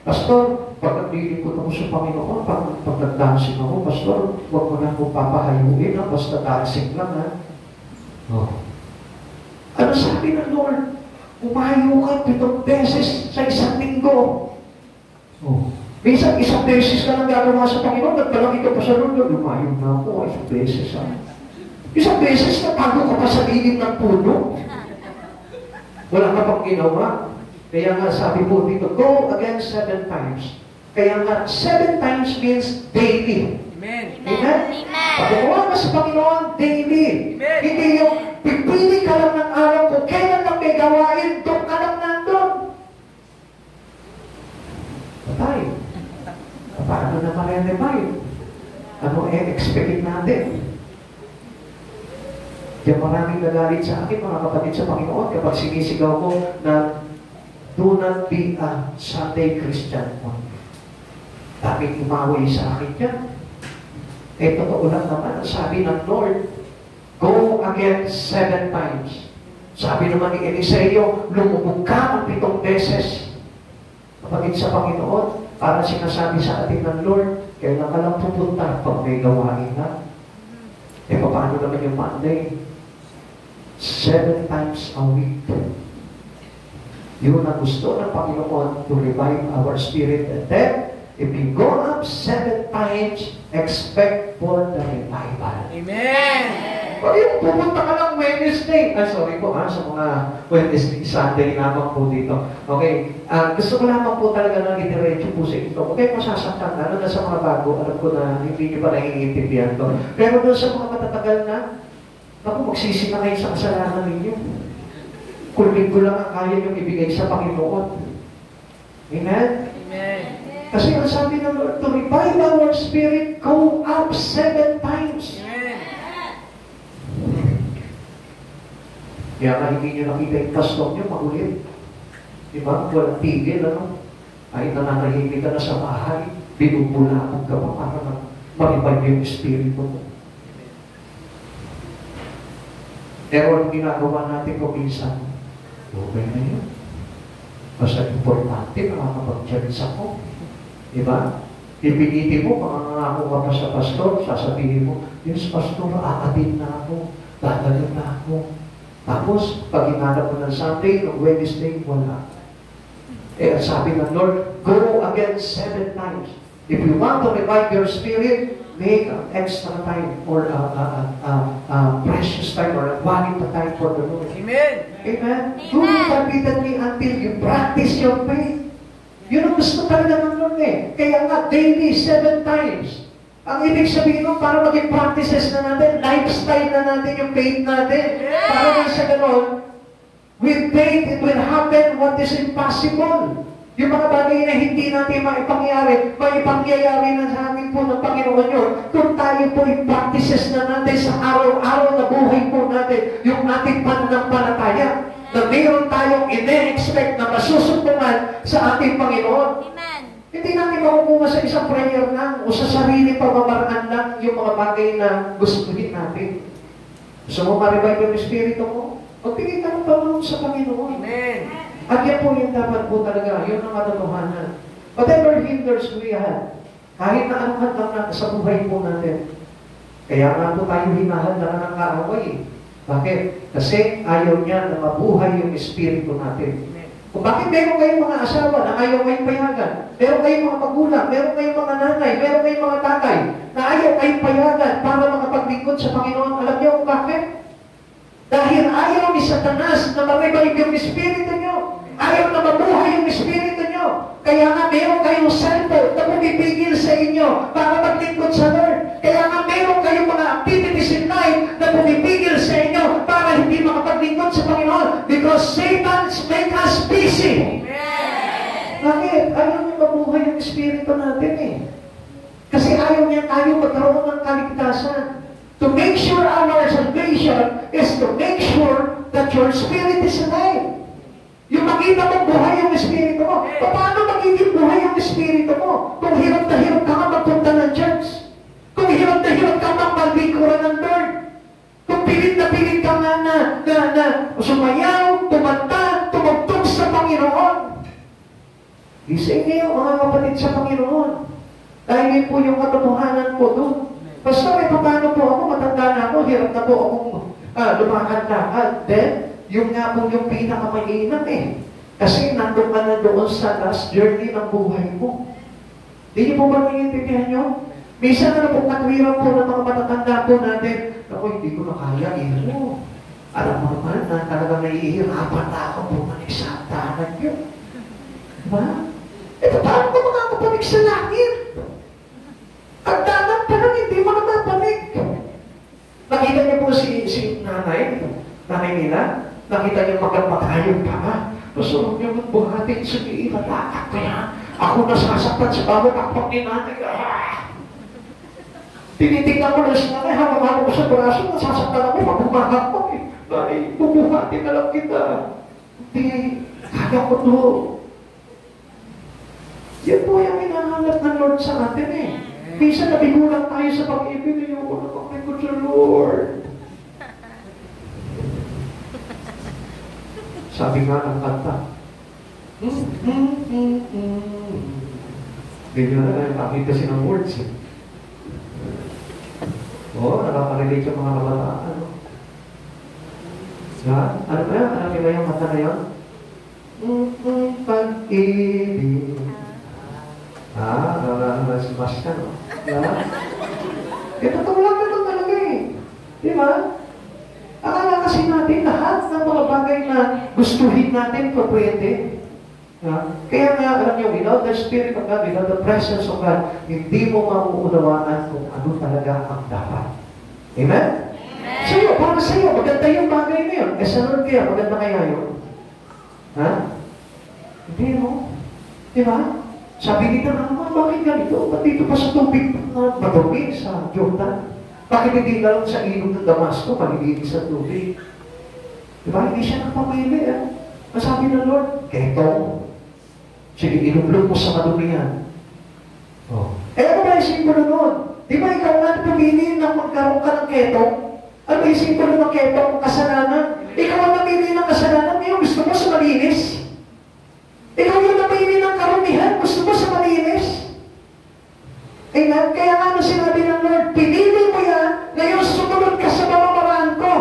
Pastor, pag naglilingkod ako sa Panginoon, pag nag-dancing ako, Pastor, huwag mo na akong papahayuin, basta dancing lang, ha? Oh. Ano sabi ng Lord? Umayo ka 7 beses sa isang linggo. Oh. Minsan, 1 beses ka lang gagawa sa Panginoon, nagpalang ito pa sa Lord, umayo na ako, 1 beses, ha? 1 beses na tago ka pa sa lilim ng puno. Wala ka pang ginawa. Kaya nga sabi po dito, go again 7 times. Kaya nga, 7 times means daily. Amen. Amen? Amen. Pagkakuha ka sa Panginoon, daily. Amen. Hindi yung pipili ka lang ng araw kung kailan lang may gawain, doon ka lang nandun. Patay. Paano na ma-revive? Ano expected natin? Kaya maraming nagalit sa akin, mga kapatid sa Panginoon, kapag sinisigaw ko na do not be a Sunday Christian. Daming umaway sa akin yan. Eh, totoo lang naman, sabi ng Lord, go again 7 times. Sabi naman ni Eliseo, lumubog ka ng 7 beses. Kapatid sa Panginoon, para sinasabi sa atin ng Lord, kailan ka lang pupunta pag may gawain na. Eh, paano naman yung Monday? 7 times a week. Yun ang gusto ng Panginoon to revive our spirit. And then, if you go up 7 times, expect for the revival. Amen. O yung pupunta ka lang Wednesday. Sorry po sa mga Wednesday, Sunday lamang po dito. Okay, gusto ko lamang po talaga na itiretso po sa ito. Okay, masasaktan na, na sa mga bago, alam ko na hindi nyo pa naiintindihan to. Pero doon sa mga matatagal na, naku, magsisi na kayo sa kasalanan ninyo. Kung linggo lang ang kaya nyo ibigay sa Panginoon. Amen? Amen. Kasi ang sabi ng Lord, to revive our spirit, go up 7 times. Amen. Kaya nga hindi nyo nakita yung pastor nyo, makulit. Diba? Walang tigil, ano? Kahit nananahimik ka na sa bahay, binubulakog ka pa para maribay yung espiritu mo. Pero ang ginagawa natin kung minsan, okay na yun. Basta importante, nakakapag-church ako. Diba? Ipiniti mo, makangako ka pa sa pastor, sasabihin mo, yes, pastor, aatin na ako, dadalhin na ako. Tapos, pag hinanap mo ng Sunday, ng Wednesday, wala. Eh, sabi ng Lord, go again 7 times. If you want to revive your spirit, make an extra time or precious time or a quality time for the Lord. Amen. Amen? Do it repeatedly until you practice your faith. Yun ang gusto talaga ng Lord eh. Kaya nga, daily 7 times. Ang ibig sabihin nun, para maging practices na natin, lifestyle na natin yung faith natin. Para nga sa ganon, with faith, it will happen what is impossible. Yung mga bagay na hindi natin maipangyayari na sa amin po ng Panginoon yun, kung tayo po i-practices na natin sa araw-araw na buhay po natin, yung ating pananampalataya, na mayroon tayong ine-expect na masusuntungan sa ating Panginoon. Amen. Hindi natin makukuha sa isang prayer lang o sa sarili pamamaraan lang yung mga bagay na gustuhin natin. Gusto mo ma-revive yung espiritu mo? Magbigay ka ng Panginoon sa Panginoon. Amen. At yan po yung dapat po talaga, yun ang katotohanan. Whatever hinders we have, kahit na anong hadlang na sa buhay po natin. Kaya nga po tayo hinahadlangan ng kaaway. Bakit? Kasi ayaw niya na mabuhay yung espiritu natin. Kung bakit meron kayong mga asawa na ayaw kayong payagan, meron kayong mga magulang, meron kayong mga nanay, meron kayong mga tatay, na ayaw kayong payagan para makapaglingkod sa Panginoon, alam niyo kung bakit? Dahil ayaw ni Satanas na ma-revive yung espiritu nyo. Ayaw na mabuhay yung espiritu nyo. Kaya nga meron kayong cellphone na pumipigil sa inyo para maglingkod sa Lord. Kaya nga meron kayong mga activities in life na pumipigil sa inyo para hindi makapaglingkod sa Panginoon. Because Satan make us busy. Bakit? Ayaw niya mabuhay yung espiritu natin eh. Kasi ayaw niya tayo magkaroon ng kaligtasan. To make sure our salvation is to make sure that your spirit is alive. Yung makita mo buhay yung espiritu mo. Paano magiging buhay yung espiritu mo? Kung hirap na hirap ka nga magpunta ng church. Kung hirap na hirap ka nga maglingkuran ng Lord. Kung pilit ka nga na sumayaw, tumanta, tumugtog sa Panginoon. Gising niyo mga kapatid sa Panginoon. Dahil yun po yung katotohanan po doon. Pastor, paano po ako? Matanda na ako, hirap na po akong lumakad-lakad. Then, yung nga po yung pinakamainam eh. Kasi nandun ka na doon sa last journey ng buhay mo. Hindi niyo po ba naiintindihan nyo? Minsan na po katwiran po ng mga matatanda po natin, ako, hindi ko na kaya mo. Alam mo naman na talagang naiihirapan na ako bumalik sa hagdanan nyo. Diba? Paano ko makakapanig sa langit? Hagdanan pa lang, hindi makakapanig. Nakita niyo po si nanay nila, nakita niyo magkapagayod pa nga. Gusto huwag niyo magbuhatin sa iilatakak. Kaya ako nasasaktan sa bawat akpak ni nanay. Tinitingnan ko na si nanay, habang ko sa braso, nasasaktan ako, magbumahak ko eh. Nanay, bubuhatin na lang kita. Hindi, kaya ko to. Yan po yung hinahanap ng Lord sa atin eh. Minsan nabigulang tayo sa pag-ibig niyo ko na pag-ibig sa Lord. Sabi nga ng kanta, ganyan na lang, pakita kasi ng words eh. Oo, nakaka-relate yung mga kabataan. Ano ba yan? Alam niyo ba yung kanta na yun? Pag-ibig. Mas ka, no? Totoo lang naman talaga eh. Di ba? Akala kasi natin lahat ng mga bagay na gustuhin natin pa pwede. Kaya nga, alam niyo, without the Spirit of God, without the presence of God, hindi mo mauunawaan kung ano talaga ang dapat. Amen? Sa'yo, para sa'yo, maganda yung bagay na yun. Eh, sa Lord kaya, maganda kaya yun? Ha? Hindi mo. Di ba? Sabi nila naman, bakit ganito? Ba't dito pa sa tubig na madumi sa Jordan? Bakit hindi lang sa ilog ng Damasco, palilinis sa tubig? Diba? Hindi siya nagpapili. Masabi ng Lord, keto. Sige, inublog mo sa madumihan. Oh. Ano ba yung simbolo nun? Di ba ikaw nga pumili na magkaroon ka ng keto? Ano ba yung simbolo ng keto? Kasalanan. Ikaw ang namili ng kasalanan. Ngayon gusto mo sa malinis? Ikaw yung namili ng karumihan. Gusto mo sa malinis? Amen? Kaya nga sinabi ng Lord, pinili mo yan, ngayon sumunod ka sa pamamaraan ko.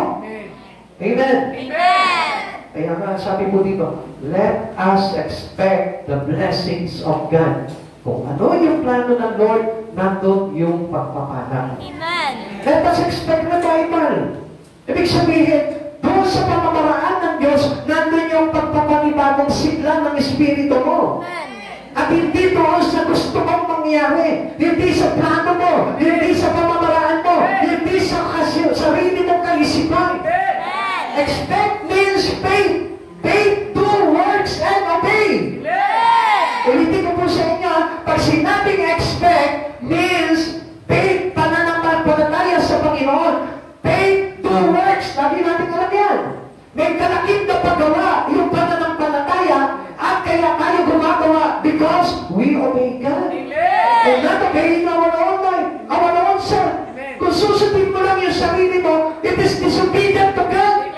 Amen? Amen. Kaya nga sabi po dito, let us expect the blessings of God. Kung ano yung plano ng Lord, nandun yung pagpapala. Amen. Let us expect the Bible. Ibig sabihin, doon sa pamamaraan ng Diyos, nandun yung pagpapanibagong sigla ng Espiritu mo. Amen. At hindi doon sa gusto mong mangyari, hindi sa plano mo, hindi sa pamamaraan mo, hindi sa sarili mong kaisipan. Amen. Expect means faith. Faith, do works, and obey. Ulitin ko po sa inyo, pag sinabing expect means faith, pananampalataya sa Panginoon. Faith, do works. Lagi natin alam yan. May kalakip na paggawa, yung pananampalataya, at kaya tayo gumagawa because we obey God. And not obeying our own life, our own self. Kung susundin mo lang yung sarili mo, it is disobedient to God.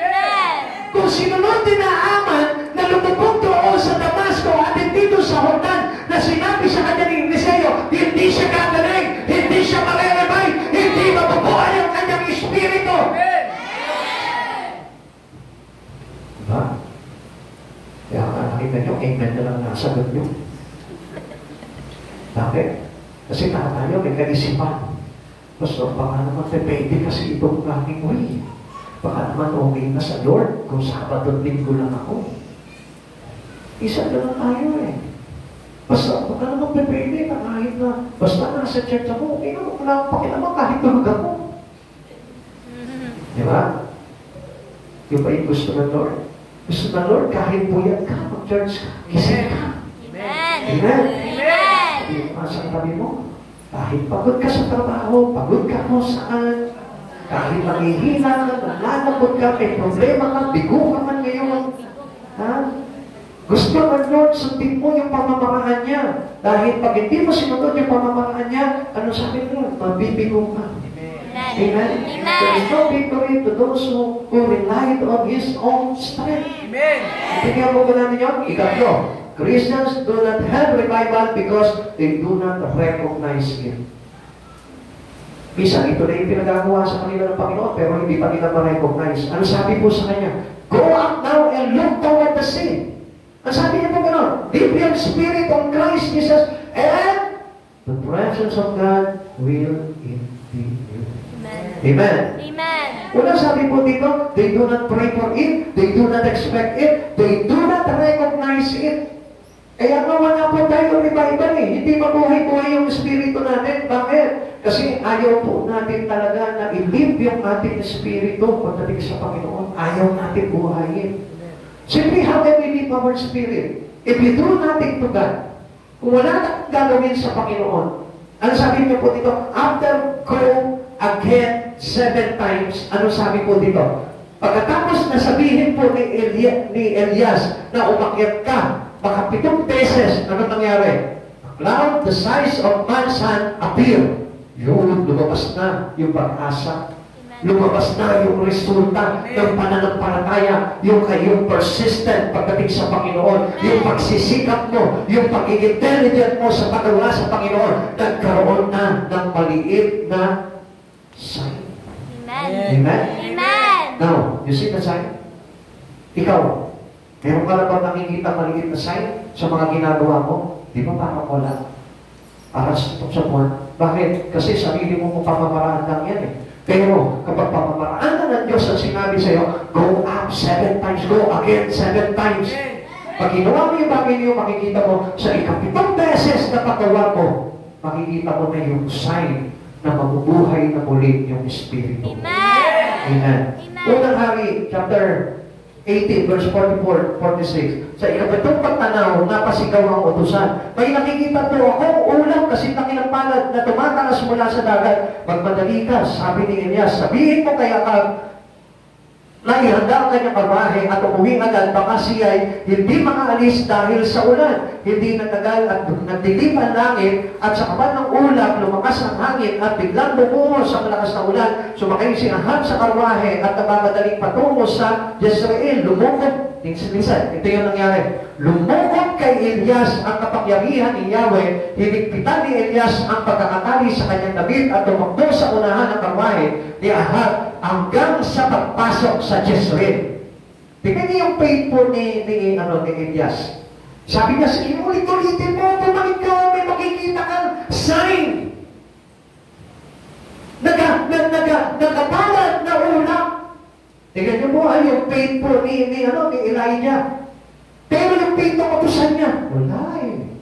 Kung sinunod din na Aman na lumubog doon sa Damasco at hindi doon sa Jordan na sinabi sa kanya ni Eliseo, hindi siya gagaling, hindi siya marerebay, hindi mabubuhay ang kanyang espiritu. Diba? Kaya nakita nyo, amen na lang nasagot nyo. Bakit? Kasi tayo may kaisipan. Pastor, baka naman depende kasi itong planning way. Baka naman okay na sa Lord kung Sabado at Linggo lang ako. Isa na lang tayo eh. Basta, baka naman depende na kahit na basta nasa church ako, okay na, wala akong pakilaman kahit tulog ako. Di ba? Yung ba yung gusto ng Lord? Gusto ng Lord, kahit buyag ka, mag-church ka, gising ka. Amen. Amen. Amen. Sa tabi mo, kahit pagod ka sa trabaho, pagod ka kung saan, kahit nanghihina ka, nananabot ka, may problema ka, bigo ka man ngayon. Ha? Gusto ng Lord, sundin mo yung pamamaraan niya. Dahil pag hindi mo sinunod yung pamamaraan niya, ano sabi niya? Mabibigo ka. Amen. There is no victory to those who relied on His own strength. Amen. Tingnan mo ba natin yun? Ikatlo, Christians do not have revival because they do not recognize Him. Bisa, ito na yung pinagagawa sa kanila ng Panginoon, pero hindi pa nila ma-recognize. Ano sabi po sa kanya? Go up now and look toward the sea. Ang sabi niya po gano'n, deep your spirit on Christ Jesus, and the presence of God will indeed you. Amen. Amen. Una sabi po dito, they do not pray for it, they do not expect it, they do not recognize it. Kaya wala po tayo revival eh. Hindi mabuhay-buhay yung espiritu natin. Bakit? Kasi ayaw po natin talaga na i-live yung ating espiritu pagdating sa Panginoon. Ayaw natin buhayin. Simply, how can we live our spirit? If we do nothing to God, kung wala na gagawin sa Panginoon, ano sabi niyo po dito? After go again 7 times, ano sabi po dito? Pagkatapos na sabihin po ni Elias na umakyat ka, baka 7 beses, ano nangyari? A cloud the size of man's hand appear. Yun, lumabas na yung pag-asa. Lumabas na yung resulta ng pananampalataya, yung kayong persistent pagdating sa Panginoon, yung pagsisikap mo, yung pagiging intelligent mo sa paggawa sa Panginoon, nagkaroon na ng maliit na sign. Amen. Amen? Amen. Now, you see the sign? Ikaw, meron ka na ba nakikita maliit na sign sa mga ginagawa mo? Di ba parang wala? Para sa buwan. Bakit? Kasi sarili mo kung pamamaraan lang yan eh. Pero kapag pamamaraan na ng Diyos ang sinabi sa'yo, go up 7 times, go again 7 times. Pag ginawa mo yung bagay niyo, makikita mo sa ikapitong beses na paggawa mo, makikita mo na yung sign na mabubuhay na muli yung Espiritu. Amen. Amen. Amen. Unang Hari, chapter 18, verse 44, 46. Sa ikapitong pagtanaw, napasigaw ang utusan. May nakikita po akong ulam kasi nakinapalad na tumatakas mula sa dagat. Magmadali ka, sabi ni Elias, sabihin mo kaya ka, na ihanda ang kanyang karwahe at umuwi agad, baka siya ay hindi makaalis dahil sa ulan. Hindi natagal at nagdilim ang langit at sa kaban ng ulap lumakas ang hangin at biglang bumuhos ang malakas na ulan. Sumakay si Ahab sa karwahe at nagmamadaling patungo sa Jezreel. Lumukod. Minsan, ito yung nangyari. Lumukod kay Elias ang kapangyarihan ni Yahweh. Hinigpitan ni Elias ang pagkakatali sa kanyang David at tumakbo sa unahan ng karwahe ni Ahab hanggang sa pagpasok sa Jezreel. Tingnan niyo yung faithful ni Elias. Sabi niya, sige, ulit-ulitin mo, bumalik ka, may makikita kang sign. Nagabalad na ulap. Tingnan niyo mo, ay yung faithful ni Elijah. Pero yung faith na kapusan niya, wala eh.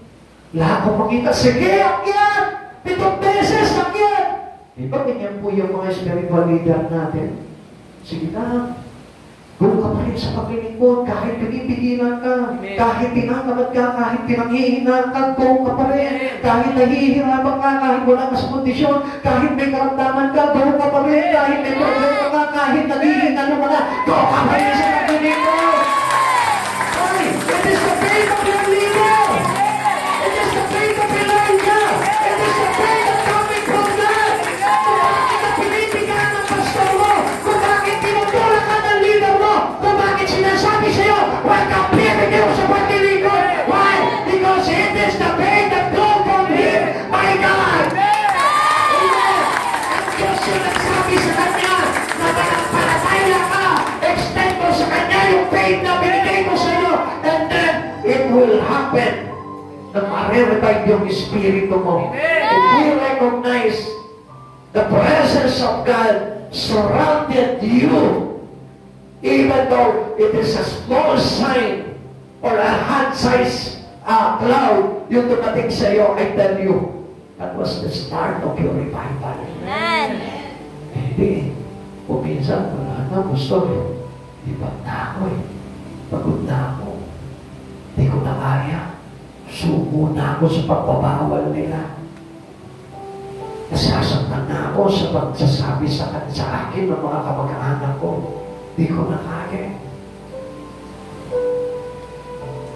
Lahat kong makita, sige, akyat! 7 beses, akyat! Di ba ganyan po yung mga spiritual leader natin? Sige na, go ka pa rin sa paglilingkod, kahit pinipigilan ka, kahit tinatamad ka, kahit pinanghihinaan ka, go ka pa rin, kahit nahihirapan ka, kahit wala ka sa kondisyon, kahit may karamdaman ka, go ka pa rin, kahit may problema ka, kahit naghihinaan mo na, go ka pa rin sa paglilingkod! Ay, it is the faith of your leader! It is the faith of Elijah! It is the faith of coming from God! Kung bakit na pinipigilan ng pastor mo, kung bakit tinutulak ka ng leader mo, kung bakit sinasabi sa'yo, huwag kang pinipigil sa paglilingkod. Why? Because it is the faith that flows from Him, my God! Amen! Ang Diyos yung nagsabi sa kanya na mananampalataya ka, extend mo sa kanya yung faith na binigay mo sa'yo, and then it will happen na ma-revive yung espiritu mo. If you recognize the presence of God surrounded you, even though it is a small sign or a hand-sized cloud yung dumating sa iyo, I tell you, that was the start of your revival. Amen. Hindi. Kung minsan, wala na, gusto eh. Ibang na ako eh. Pagod na ako. Hindi ko na kaya. Suko na ako sa pagbabawal nila. Nasasaktan na ako sa pagsasabi sa akin ng mga kamag-anak ko. Hindi ko na kaya.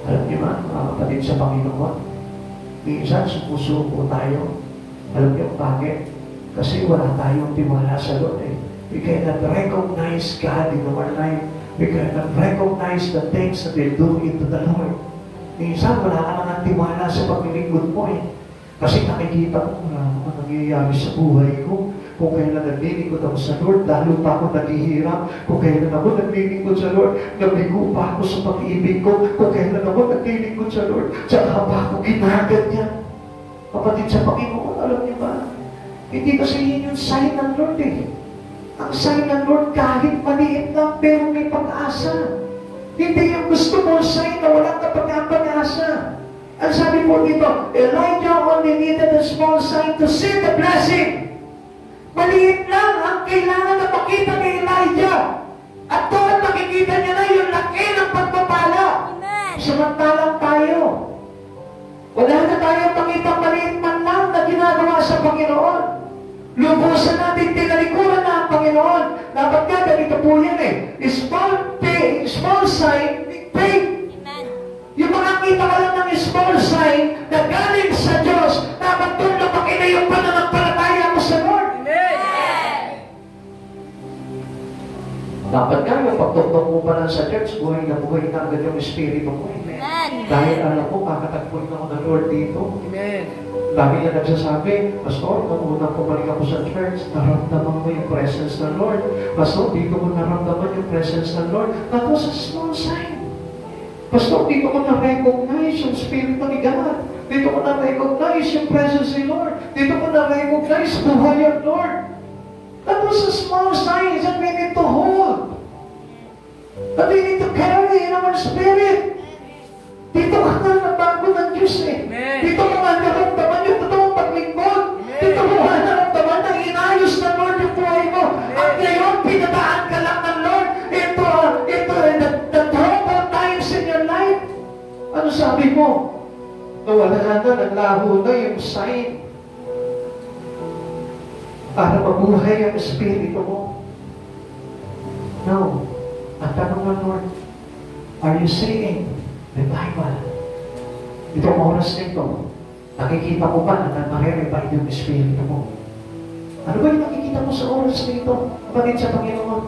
Alam niyo ba, mga kapatid sa Panginoon, minsan sumusuko tayo. Alam niyo bakit? Kasi wala tayong tiwala sa Lord eh. We cannot recognize God in our life. We cannot recognize the things that we do into the Lord. Minsan wala ka nang tiwala sa paglilingkod mo eh. Kasi nakikita ko wala naman nangyayari sa buhay ko. Kung kailan naglilingkod ako sa Lord, lalo pa ako naghihirap. Kung kailan ako naglilingkod sa Lord, nabigo pa ako sa pag-ibig ko. Kung kailan ako naglilingkod sa Lord, saka pa ako ginaganyan. Kapatid sa Panginoon, alam niyo ba? Hindi kasi yun yung sign ng Lord eh. Ang sign ng Lord kahit maliit lang, pero may pag-asa. Hindi yung gusto mo sign na walang kapag-asa. Ang sabi po dito, Elijah only needed a small sign to see the blessing. Maliit lang ang kailangan na makita ni Elijah. At doon makikita niya na yung laki ng pagpapala. Samantalang tayo, wala na tayong makita maliit man lang na ginagawa sa Panginoon. Lubusan natin tinalikuran na ang Panginoon. Dapat nga, ganito po yan eh. Small sign, big faith. Yung makakita ka lang ng small sign na galing sa Diyos, dapat doon lumaki na yung pananampalataya mo sa Lord. Dapat nga, yung pagtutok mo pa lang sa church, buhay na agad yung espiritu mo. Dahil alam mo, kakatagpuin ako ng Lord dito. Amen. Lagi na nagsasabi, Pastor, nung unang pumalik ako sa church, naramdaman mo yung presence ng Lord. Pastor, dito ko naramdaman yung presence ng Lord. That was a small sign. Pastor, dito ko na-recognize yung Spirit ni God. Dito ko na-recognize yung presence ni Lord. Dito ko na-recognize buhay ng Lord. That was a small sign that we need to hold. That we need to carry in our spirit. Dito ka na nabago ng Diyos eh. Dito mo nga naramdaman yung totoong paglingkod. Dito mo nga naramdaman na inayos ng Lord yung buhay mo. At ngayon, pinadaan ka lang ng Lord. Ito, the trouble times in your life. Ano sabi mo? Nawala na, naglaho na yung sign. Para mabuhay ang espiritu mo. Now, Ang tanong ng Lord, are you seeing revival? Itong oras na ito, nakikita ko ba na nare-revive yung Espiritu mo? Ano ba yung nakikita mo sa oras na ito? Kapatid sa Panginoon?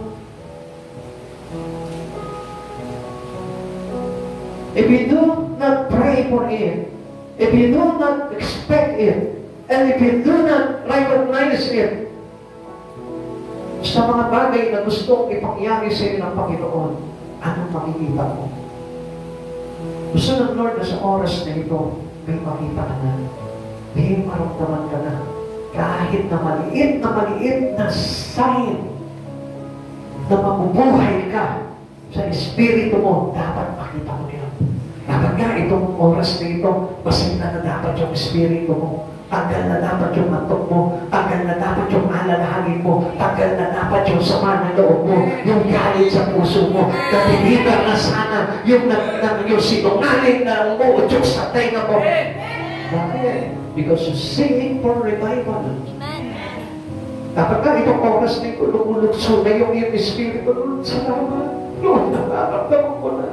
If you do not pray for it, if you do not expect it, and if you do not recognize it, sa mga bagay na gustong ipangyari sa inyo ng Panginoon, anong makikita mo? Gusto ng Lord na sa oras na ito, may makita ka na, may maramdaman ka na, kahit na maliit na sign na mabubuhay ka sa Espiritu mo, dapat makita mo yun. Dapat nga itong oras na ito, masina na dapat yung Espiritu mo. Tanggal na dapat yung mantok mo. Tanggal na dapat yung alalahanin mo. Tanggal na dapat yung sama ng loob mo. Yung galit sa puso mo. Natiligan na sana yung sinungaling na umuudyok sa tenga mo. Bakit? Because you're singing for revival. Dapat ka itong oras na ito, lumulukso na yung Espiritu. Lord, salamat. Lord, nararamdaman ko na.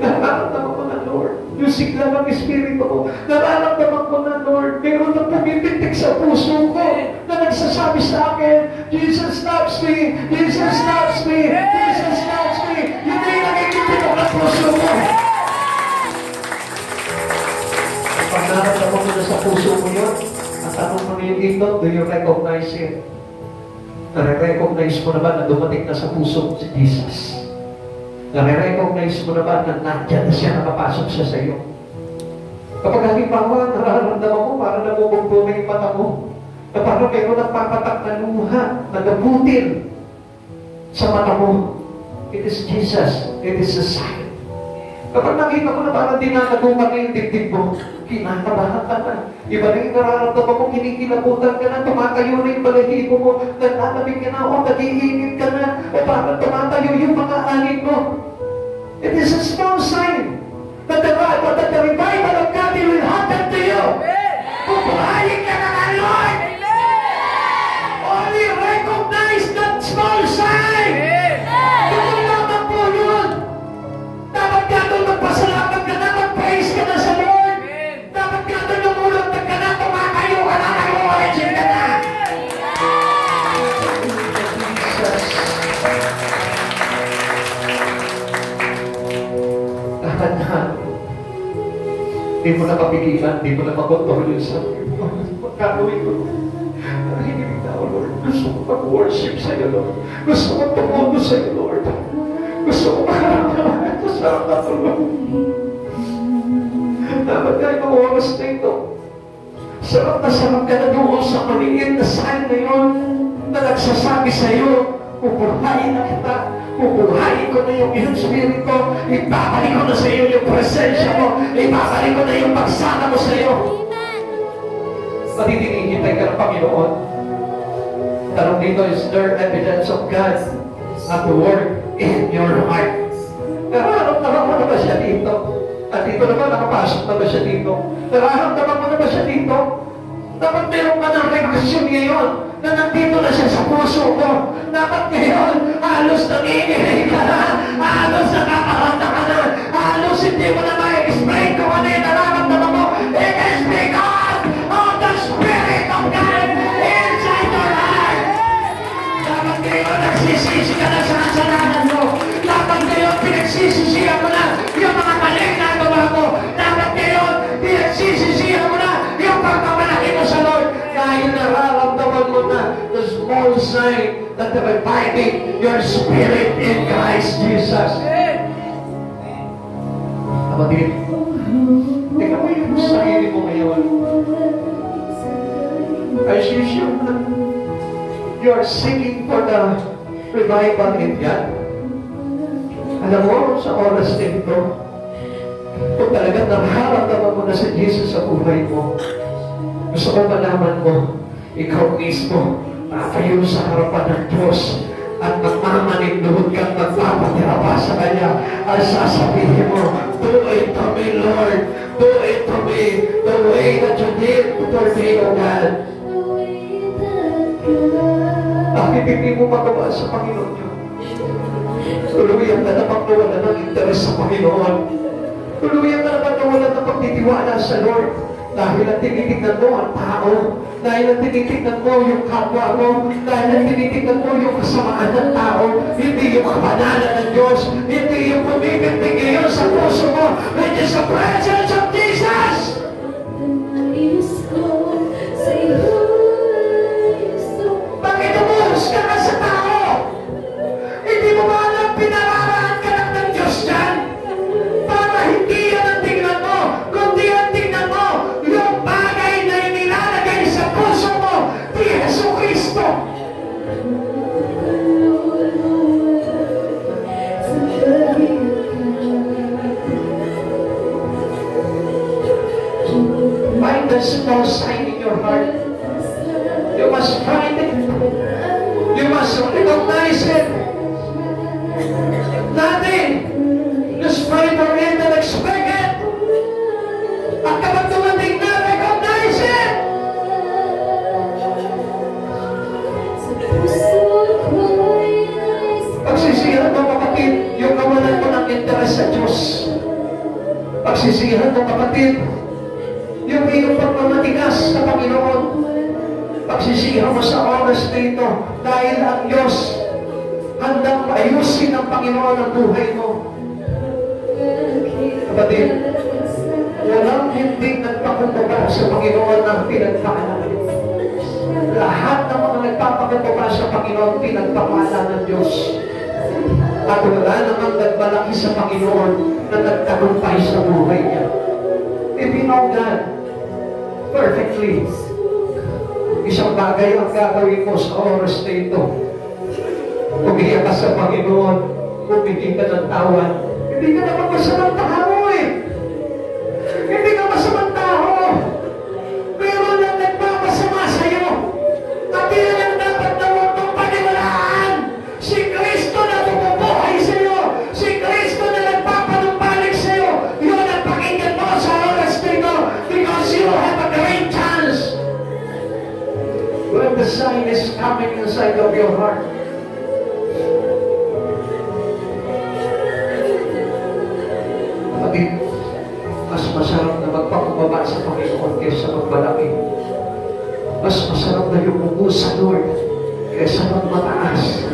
Nararamdaman ko na, Lord. Yung sigla ng Espiritu ko. Nararamdaman ko na, Lord. Meron na pumipitik sa puso ko na nagsasabi sa akin, Jesus loves me. Jesus loves me. Jesus loves me. Yun na yung nakikipitok ng puso ko. Pag nararamdaman mo na sa puso mo yun, ang tanong mo niyo dito, do you recognize it? Nare-recognize mo na ba na dumating na sa puso si Jesus? Nare-recognize mo na ba na nandiyan na siya, nakapasok siya sa iyo? Kapag halimbawa, nararamdaman mo, parang namumugbo na yung mata mo, na parang mayroon nagpapatak na luha, nagabutil sa mata mo, it is Jesus, it is a sign. Kapag nakita mo na parang dinanaguman na yung dibdib mo, kinakabahan ka na. Iba na yung nararamdaman mo, kinikilabutan ka na, tumatayo na yung balahibo mo, naglalamig ka na, o nag-iinit ka na, o parang tumatayo yung mga alin mo. It is a small sign that the revival of God will happen to you. Pupuhayin ka na nga, Lord! Only recognize that small sign! Ito naman po yun! Dapat ka doon magpasalamat ka na, mag-praise ka na sa Lord! Dapat ka doon lumulog ka na, tumakayo ka na, mag-worship ka na! Dapat na, hindi mo na mapigilan, hindi mo na makontrol yung sarili mo. Magkakawin ko. Nahihinig na ako, Lord. Gusto ko mag-worship sa'yo, Lord. Gusto ko tumundo sa'yo, Lord. Gusto ko makaramdaman ito sa harap ako, Lord. Dapat nga yung oras na ito. Sarap ka na doon sa maliit na sign na yun na nagsasabi sa'yo, pupurhayin na kita. Pupuhayin ko na yung iyong spirito. Ibabalik ko na sa iyo yung presensya mo. Ibabalik ko na yung pagsama mo sa iyo. Matitinihintay ka ng Panginoon. Tanong dito, is there evidence of God at work in your heart? Nararamdaman mo na ba siya dito? At dito naman, nakapasok na ba siya dito? Nararamdaman mo na ba siya dito? Dapat meron ka ng reaksyon ngayon na nandito na siya sa puso mo. Dapat ngayon, halos nanginginig ka na, halos nakakahanda ka na, halos hindi mo na ma-explain kung ano yung nararamdaman mo. It is because of the Spirit of God inside your heart. Dapat ngayon, nagsisisi ka na sa kasalanan mo. Dapat ngayon, pinagsisisihan mo na yung mga maling nagawa mo. Dapat ngayon, pinagsisisihan mo na yung pagkamalaki mo sa Lord. Dahil nararamdaman mo na the small sign that they're reviving your spirit in Christ Jesus. Kapatid, tingnan mo yung sarili mo ngayon. Are you sure na you're seeking for the revival in God? Alam mo, sa oras nito, kung talagang nararamdaman mo na si Jesus sa buhay mo, gusto ko malaman mo, ikaw mismo, tayo sa harapan ng Diyos at magmamanindoon kang magpapatira pa sa Kanya at sasabihin mo, do it to me, Lord. Do it to me the way that you did for me, O God. Bakit hindi mo magawa sa Panginoon yun? Tuluyan ka naman nawala ng interes sa Panginoon. Tuluyan ka naman nawala ng pagtitiwala sa Lord. Dahil ang tinitignan mo ang tao. Dahil ang tinitignan mo yung kapwa mo. Dahil ang tinitignan mo yung kasamaan ng tao. Hindi yung kabanalan ng Diyos. Hindi yung pumipintig ngayon sa puso mo. Which is the presence of Jesus! Bakit umuhusga ka sa tao? Hindi mo ba alam pinararaan ka lang ng Diyos dyan? Para hindi yan ang tingnan mo, kundi ang tingnan mo yung bagay na inilalagay sa puso mo ni Jesu Cristo. Find the small sign in your heart. You must find it. You must recognize it. Nothing. Just pray for it and expect it. At kapag dumating na, recognize it. Pagsisihan mo, kapatid, yung kawalan mo ng interes sa Diyos. Pagsisihan mo, kapatid, yung iyong pagmamatigas sa Panginoon. Pagsisihan mo sa oras na ito, dahil ang Diyos handang ayusin ng Panginoon ang buhay mo. Kapatid, walang hindi nagpakumbaba sa Panginoon ng pinagpaalam. Lahat ng mga nagpapakumbaba sa Panginoon, pinagpapaalam ng Diyos. At wala namang nagmalaki sa Panginoon na nagtagumpay sa buhay niya. If you know God perfectly, isang bagay ang gagawin mo sa oras na ito. Umiyak ka sa Panginoon, umiging ka ng tawan. Hindi ka naman masamang tao eh. Hindi ka masamang tao. Meron lang nagpapasama sa'yo. At yun ang dapat na huwag mong paniwalaan. Si Kristo na bumubuhay sa'yo. Si Kristo na nagpapanumbalik sa'yo. Yun ang pakinggan mo sa oras na ito. Because you have a great chance. When the sign is coming inside of your heart, mas masarap na magpakumbaba sa Panginoon kaysa magmalaki. Mas masarap na yumuko sa Lord kaysa magmataas.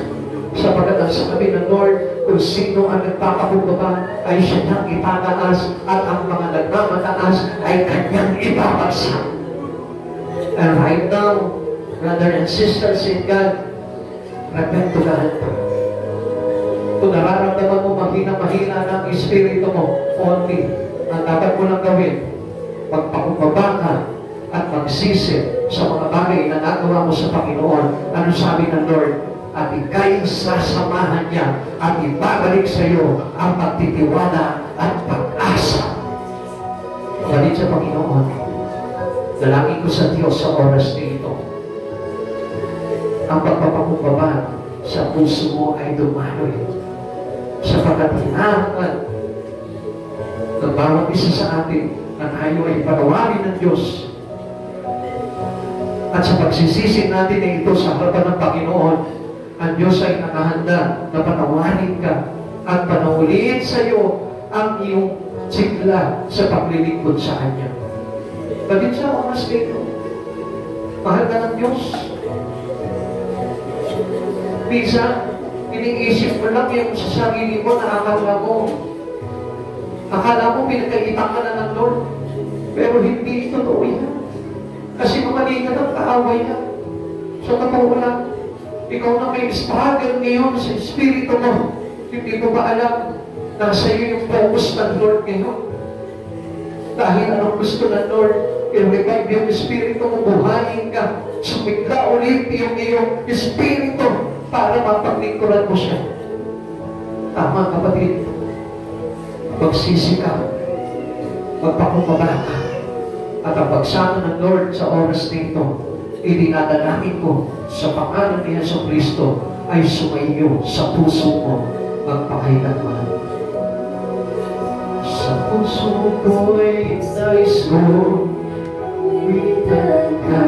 Sapagat ang sabi ng Lord, kung sino ang nagpapakumbaba ay siya nang itataas at ang mga nagmamataas ay kanyang ibabagsak. And right now, brother and sisters in God, repent to God. Kung nararamdaman mo mahina-mahina ng espiritu mo, only, ang dapat mo lang gawin, magpakumbaba ka at magsisi sa mga bagay na nagawa mo sa Panginoon. Ano sabi ng Lord? At ika'y sasamahan niya at ibabalik sa iyo ang pagtitiwala at pag-asa. Balik sa Panginoon. Dalangin ko sa Diyos sa oras na ito. Ang pagpapakumbaba sa puso mo ay dumaloy. Sapagat hinahangan ng bawat isa sa atin na tayo ay panawarin ng Diyos. At sa pagsisisi natin na ito sa harapan ng Panginoon, ang Diyos ay nakahanda na panawarin ka at panauliin sa iyo ang iyong sigla sa paglilingkod sa Kanya. Bakit sa oras dito? Mahal ka ng Diyos. Minsan, iniisip mo lang yung sa sarili mo na akala mo pinagkaitan ka na ng Lord. Pero hindi totoo yan. Kasi mamali ka ng kaaway na. Sa totoo lang, ikaw na may struggle ngayon sa espiritu mo. Hindi mo ba alam, nasa iyo yung focus ng Lord ngayon? Dahil anong gusto ng Lord? I-revive yung espiritu mo, buhayin ka. Sumigla ulit yung iyong espiritu para mapaglingkuran mo siya. Tama, kapatid. Magsisi ka. Magpakumbaba ka. At ang pagsama ng Lord sa oras nito, idinadalangin ko sa pangalan ni Yesu Cristo ay sumainyo sa puso mo magpakailanman. Sa puso ko'y nais ko witan ka.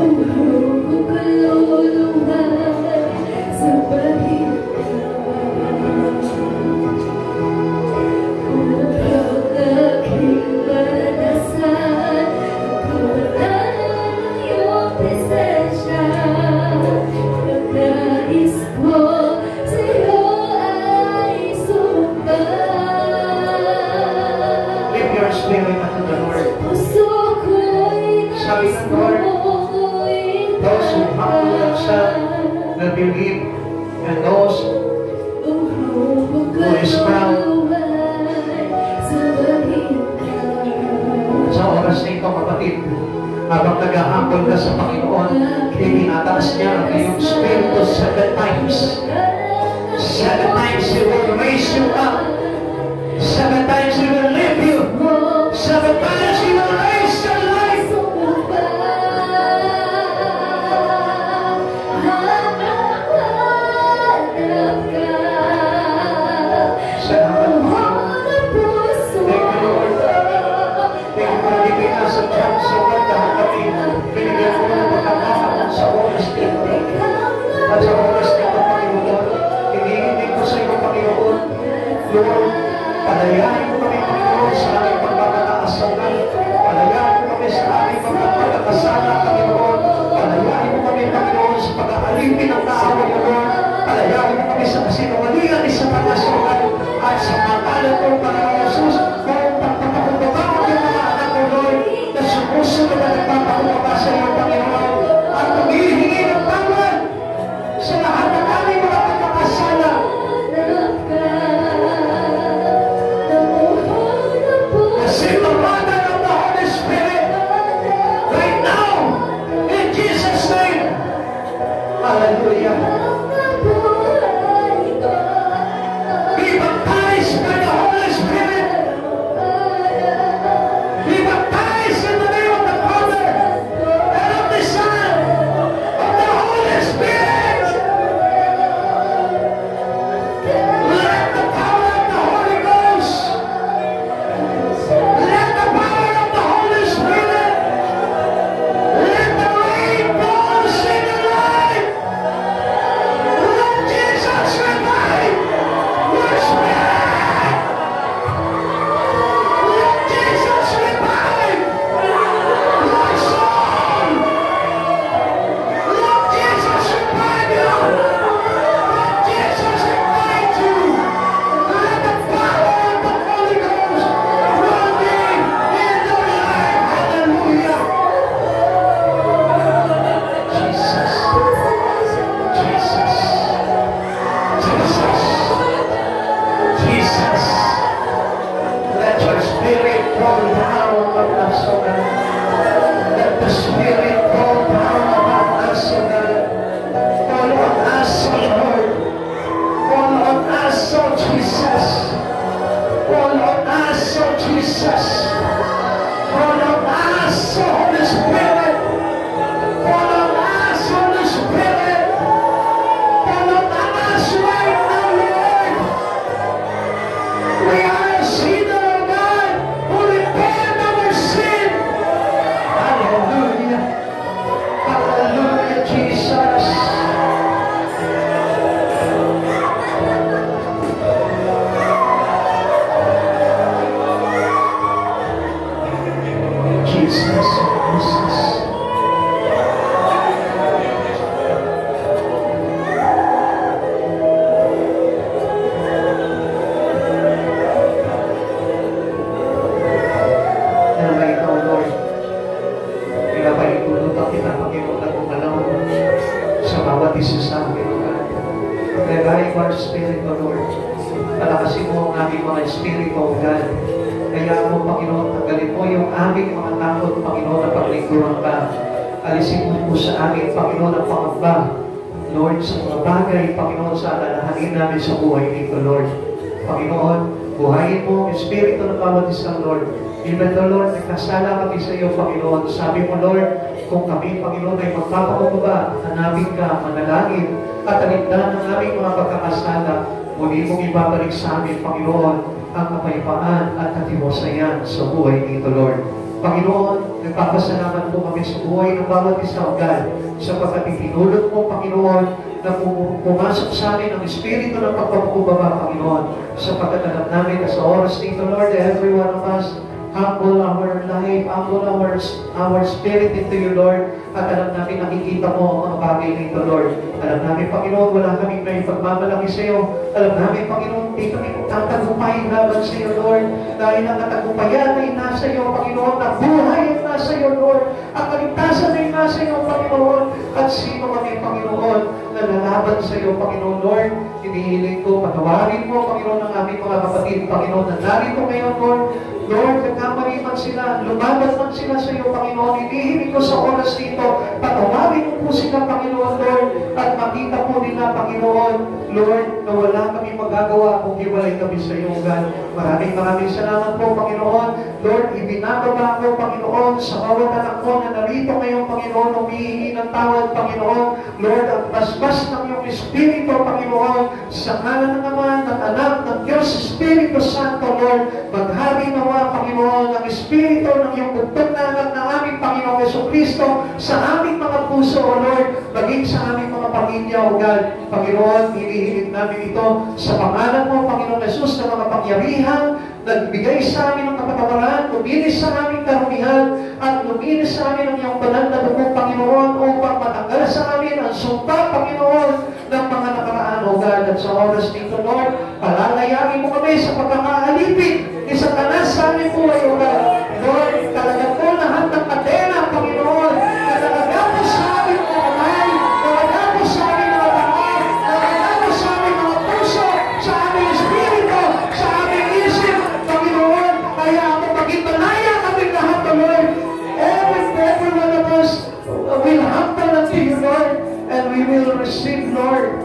Ang buong ko kaluluwa believe and those who is proud. Sa oras na ito, kapatid, habang nag-ahambol ka sa Panginoon, itinataas niya ang iyong spirito 7 times. 7 times He will raise you up. 7 times He will lift you. 7 times He will raise your life. Salamat po. Thank you, Lord. Thank you for giving us a chance sa lahat kami. Binigyan mo ng pagkakataon sa oras dito. At sa oras dito, Panginoon, hinihingi ko sa iyo, Panginoon, Lord, palayain mo kami, Panginoon, sa aming pagkakataasal. Palayain mo kami sa aming pagkakasala, Panginoon. Palayain mo kami, Panginoon, sa pag-aalipin ng tao, Panginoon. Palayain mo kami sa kasinungalingan sa pagkasulat at sa pangalan ng Panginoon Jesus, kung pagpapakumbaba yung mga anak mo, Lord, na sumusunod na nagpapakumbaba sa iyo, Panginoon, at humihingi ng tawad sa lahat ng aming mga pagkakasala. Receive the water of the Holy Spirit right now, in Jesus' name. Hallelujah. Be baptized by the Holy Spirit. Be baptized in the name of the Father and of the Son of the Holy Spirit. Let the power of the Holy Ghost, let the power of the Holy Spirit, let the rain fall in your life. Let Jesus revive your spirit. Let Jesus revive your soul. Let Jesus revive you. Let Jesus revive you. Let the power of the Holy Ghost run in your life. Hallelujah. Jesus. Jesus. Jesus. Jesus. Let your spirit fall down on us, O God. Let the spirit fall down on us, O God. Fall on us, O Lord. Fall on us, O Jesus. Fall on us, O Jesus. Fall on us, O Holy Spirit. Fall on us, Holy Spirit. Fall on us right now, Lord. We are a sinner, O God, who repent of our sin. Hallelujah. Hallelujah, Jesus. Jesus, Jesus. Naman ikaw, Lord. Pinapaikunutan kita, Panginoon, na gumalaw sa bawat isa sa amin, O God. Revive our spirit, O Lord. Palakasin mo ang aming mga espiritu, O God. Kaya mo, Panginoon, tanggalin mo yung aming mga takot, Panginoon, na paglingkuran ka. Alisin mo po sa amin, Panginoon, ang pangamba. Lord, sa mga bagay, Panginoon, sa alalahanin namin sa buhay nito, Lord. Panginoon, buhayin mo ang espiritu ng bawat isang, Lord. Even though, Lord, nagkasala kami sa iyo, Panginoon. Sabi mo, Lord, kung kami, Panginoon, ay magpapakumbaba, hanapin ka, manalangin, at alindan ng aming mga pagkakasala, muli mong ibabalik sa amin, Panginoon, ang kapayapaan at katiwasayan sa buhay nito, Lord. Panginoon, nagpapasalamat po kami sa buhay ng bawat isa, O God, sapagkat itinulot mo, Panginoon, na pumasok sa amin ang espiritu ng pagpapakubaba, Panginoon, sapagkat alam namin na sa oras nito, Lord, every one of us, humble our life, humble our spirit into you, Lord, at alam namin nakikita mo ang mga bagay nito, Lord. Alam namin, Panginoon, wala kaming may pagmamalaki sa iyo. Alam namin, Panginoon, hindi kami tatagumpayin laban sa iyo, Lord, dahil ang katagumpayan ay nasa iyo, Panginoon, ang buhay ay nasa iyo, Lord, ang kaligtasan ay nasa iyo, Panginoon, at sino kami, Panginoon, na na lalaban sa iyo, Panginoon Lord. Hinihiling ko, patawarin mo, Panginoon, ang aming mga kapatid, Panginoon, na narito ngayon, Lord. Lord, nagkamali man sila, lumaban man sila sa iyo, Panginoon. Hinihiling ko sa oras dito, patawarin mo po sila, Panginoon, Lord, at makita po nila, Panginoon, Lord, na wala kami magagawa kung hiwalay kami sa iyo, God. Maraming salamat po, Panginoon. Lord, ibinababa ko, Panginoon, sa bawat anak ko na narito ngayon, Panginoon, humihingi ng tawad, Panginoon. Lord, ang basbas ng iyong Espiritu, Panginoon, sa ngalan ng Ama, ng Anak, ng Diyos, Espiritu Santo, Lord, maghari nawa, Panginoon, ang Espiritu ng iyong bugtong na anak na aming Panginoong Jesucristo sa aming mga puso, O Lord, maging sa aming mga pamilya, O God. Panginoon, hinihiling namin ito sa pangalan mo, Panginoon Jesus, na mga pangyarihan, nagbigay sa amin ng kapatawaran, luminis sa aming karumihan, at luminis sa amin ang iyong banal na dugo, Panginoon, upang matanggal sa amin ang sumpa, Panginoon, ng mga nakaraan, O God. At sa oras dito, Lord, palalayangin mo kami sa pagkakaalipin ni Satanas sa aming buhay, O God. Lord, talagang po lahat ng kadena, Panginoon, na talagang po sa aming mga kamay, talagang po sa aming mga kamay, talagang po sa aming mga puso, sa aming espiritu, sa aming isip, Panginoon, kaya ako maging malaya kami lahat, O Lord. Every one of us will humble unto you, Lord, and we will receive, Lord,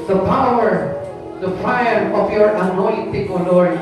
the power, the fire of your anointing, O Lord,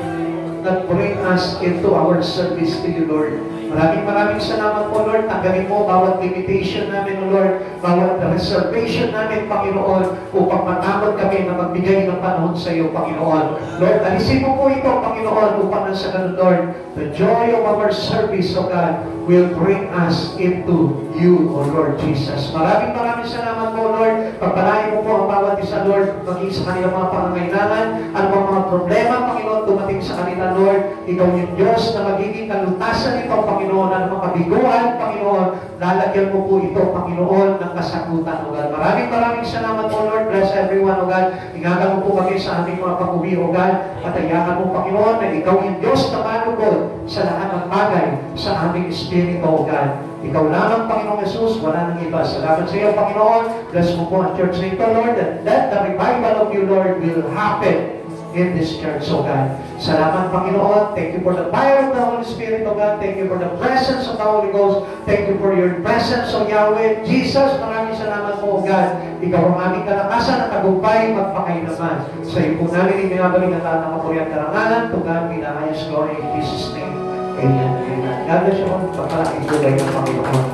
that bring us into our service to you, Lord. Maraming salamat po, Lord. Tanggalin mo bawat limitation namin, O Lord, bawat reservation namin, Panginoon, upang matakot kami na magbigay ng panahon sa iyo, Panginoon. Lord, alisin mo po ito, Panginoon, upang nasa ganun, Lord, the joy of our service, O God, will bring us into you, O Lord Jesus. Maraming salamat po, Lord. Pagpalain mo po ang bawat isa, Lord, maging sa kanilang mga pangangailangan, at mga problema, Panginoon, dumating sa kanila, Lord. Ikaw yung Diyos na magiging kalutasan ito, Panginoon, at mga kabiguan, Panginoon. Lalagyan mo po ito, Panginoon, ng kasagutan, O God. Maraming salamat po, Lord. Bless everyone, O God. Ingagan mo po kami sa aming mga pag-uwi, O God. At ayahan mo, Panginoon, na ikaw yung Diyos na manugod sa lahat ng bagay sa aming espiritu, O God. Ikaw lamang, Panginoong Jesus, wala nang iba. Salamat sa iyo, Panginoon. Bless mo po ang church na ito, Lord, and let the revival of you, Lord, will happen in this church, O God. Salamat, Panginoon. Thank you for the fire of the Holy Spirit, O God. Thank you for the presence of the Holy Ghost. Thank you for your presence, O Yahweh. Jesus, maraming salamat po, O God. Ikaw ang aming kalakasan at tagumpay, magpakainaman. Sa iyo po namin ibinabalik ang lahat ng kapurihan karangalan. To God be the highest glory in Jesus' name. Amen. Amen. God bless you all. Pagpalaking tulay ng Panginoon.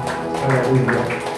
Hallelujah.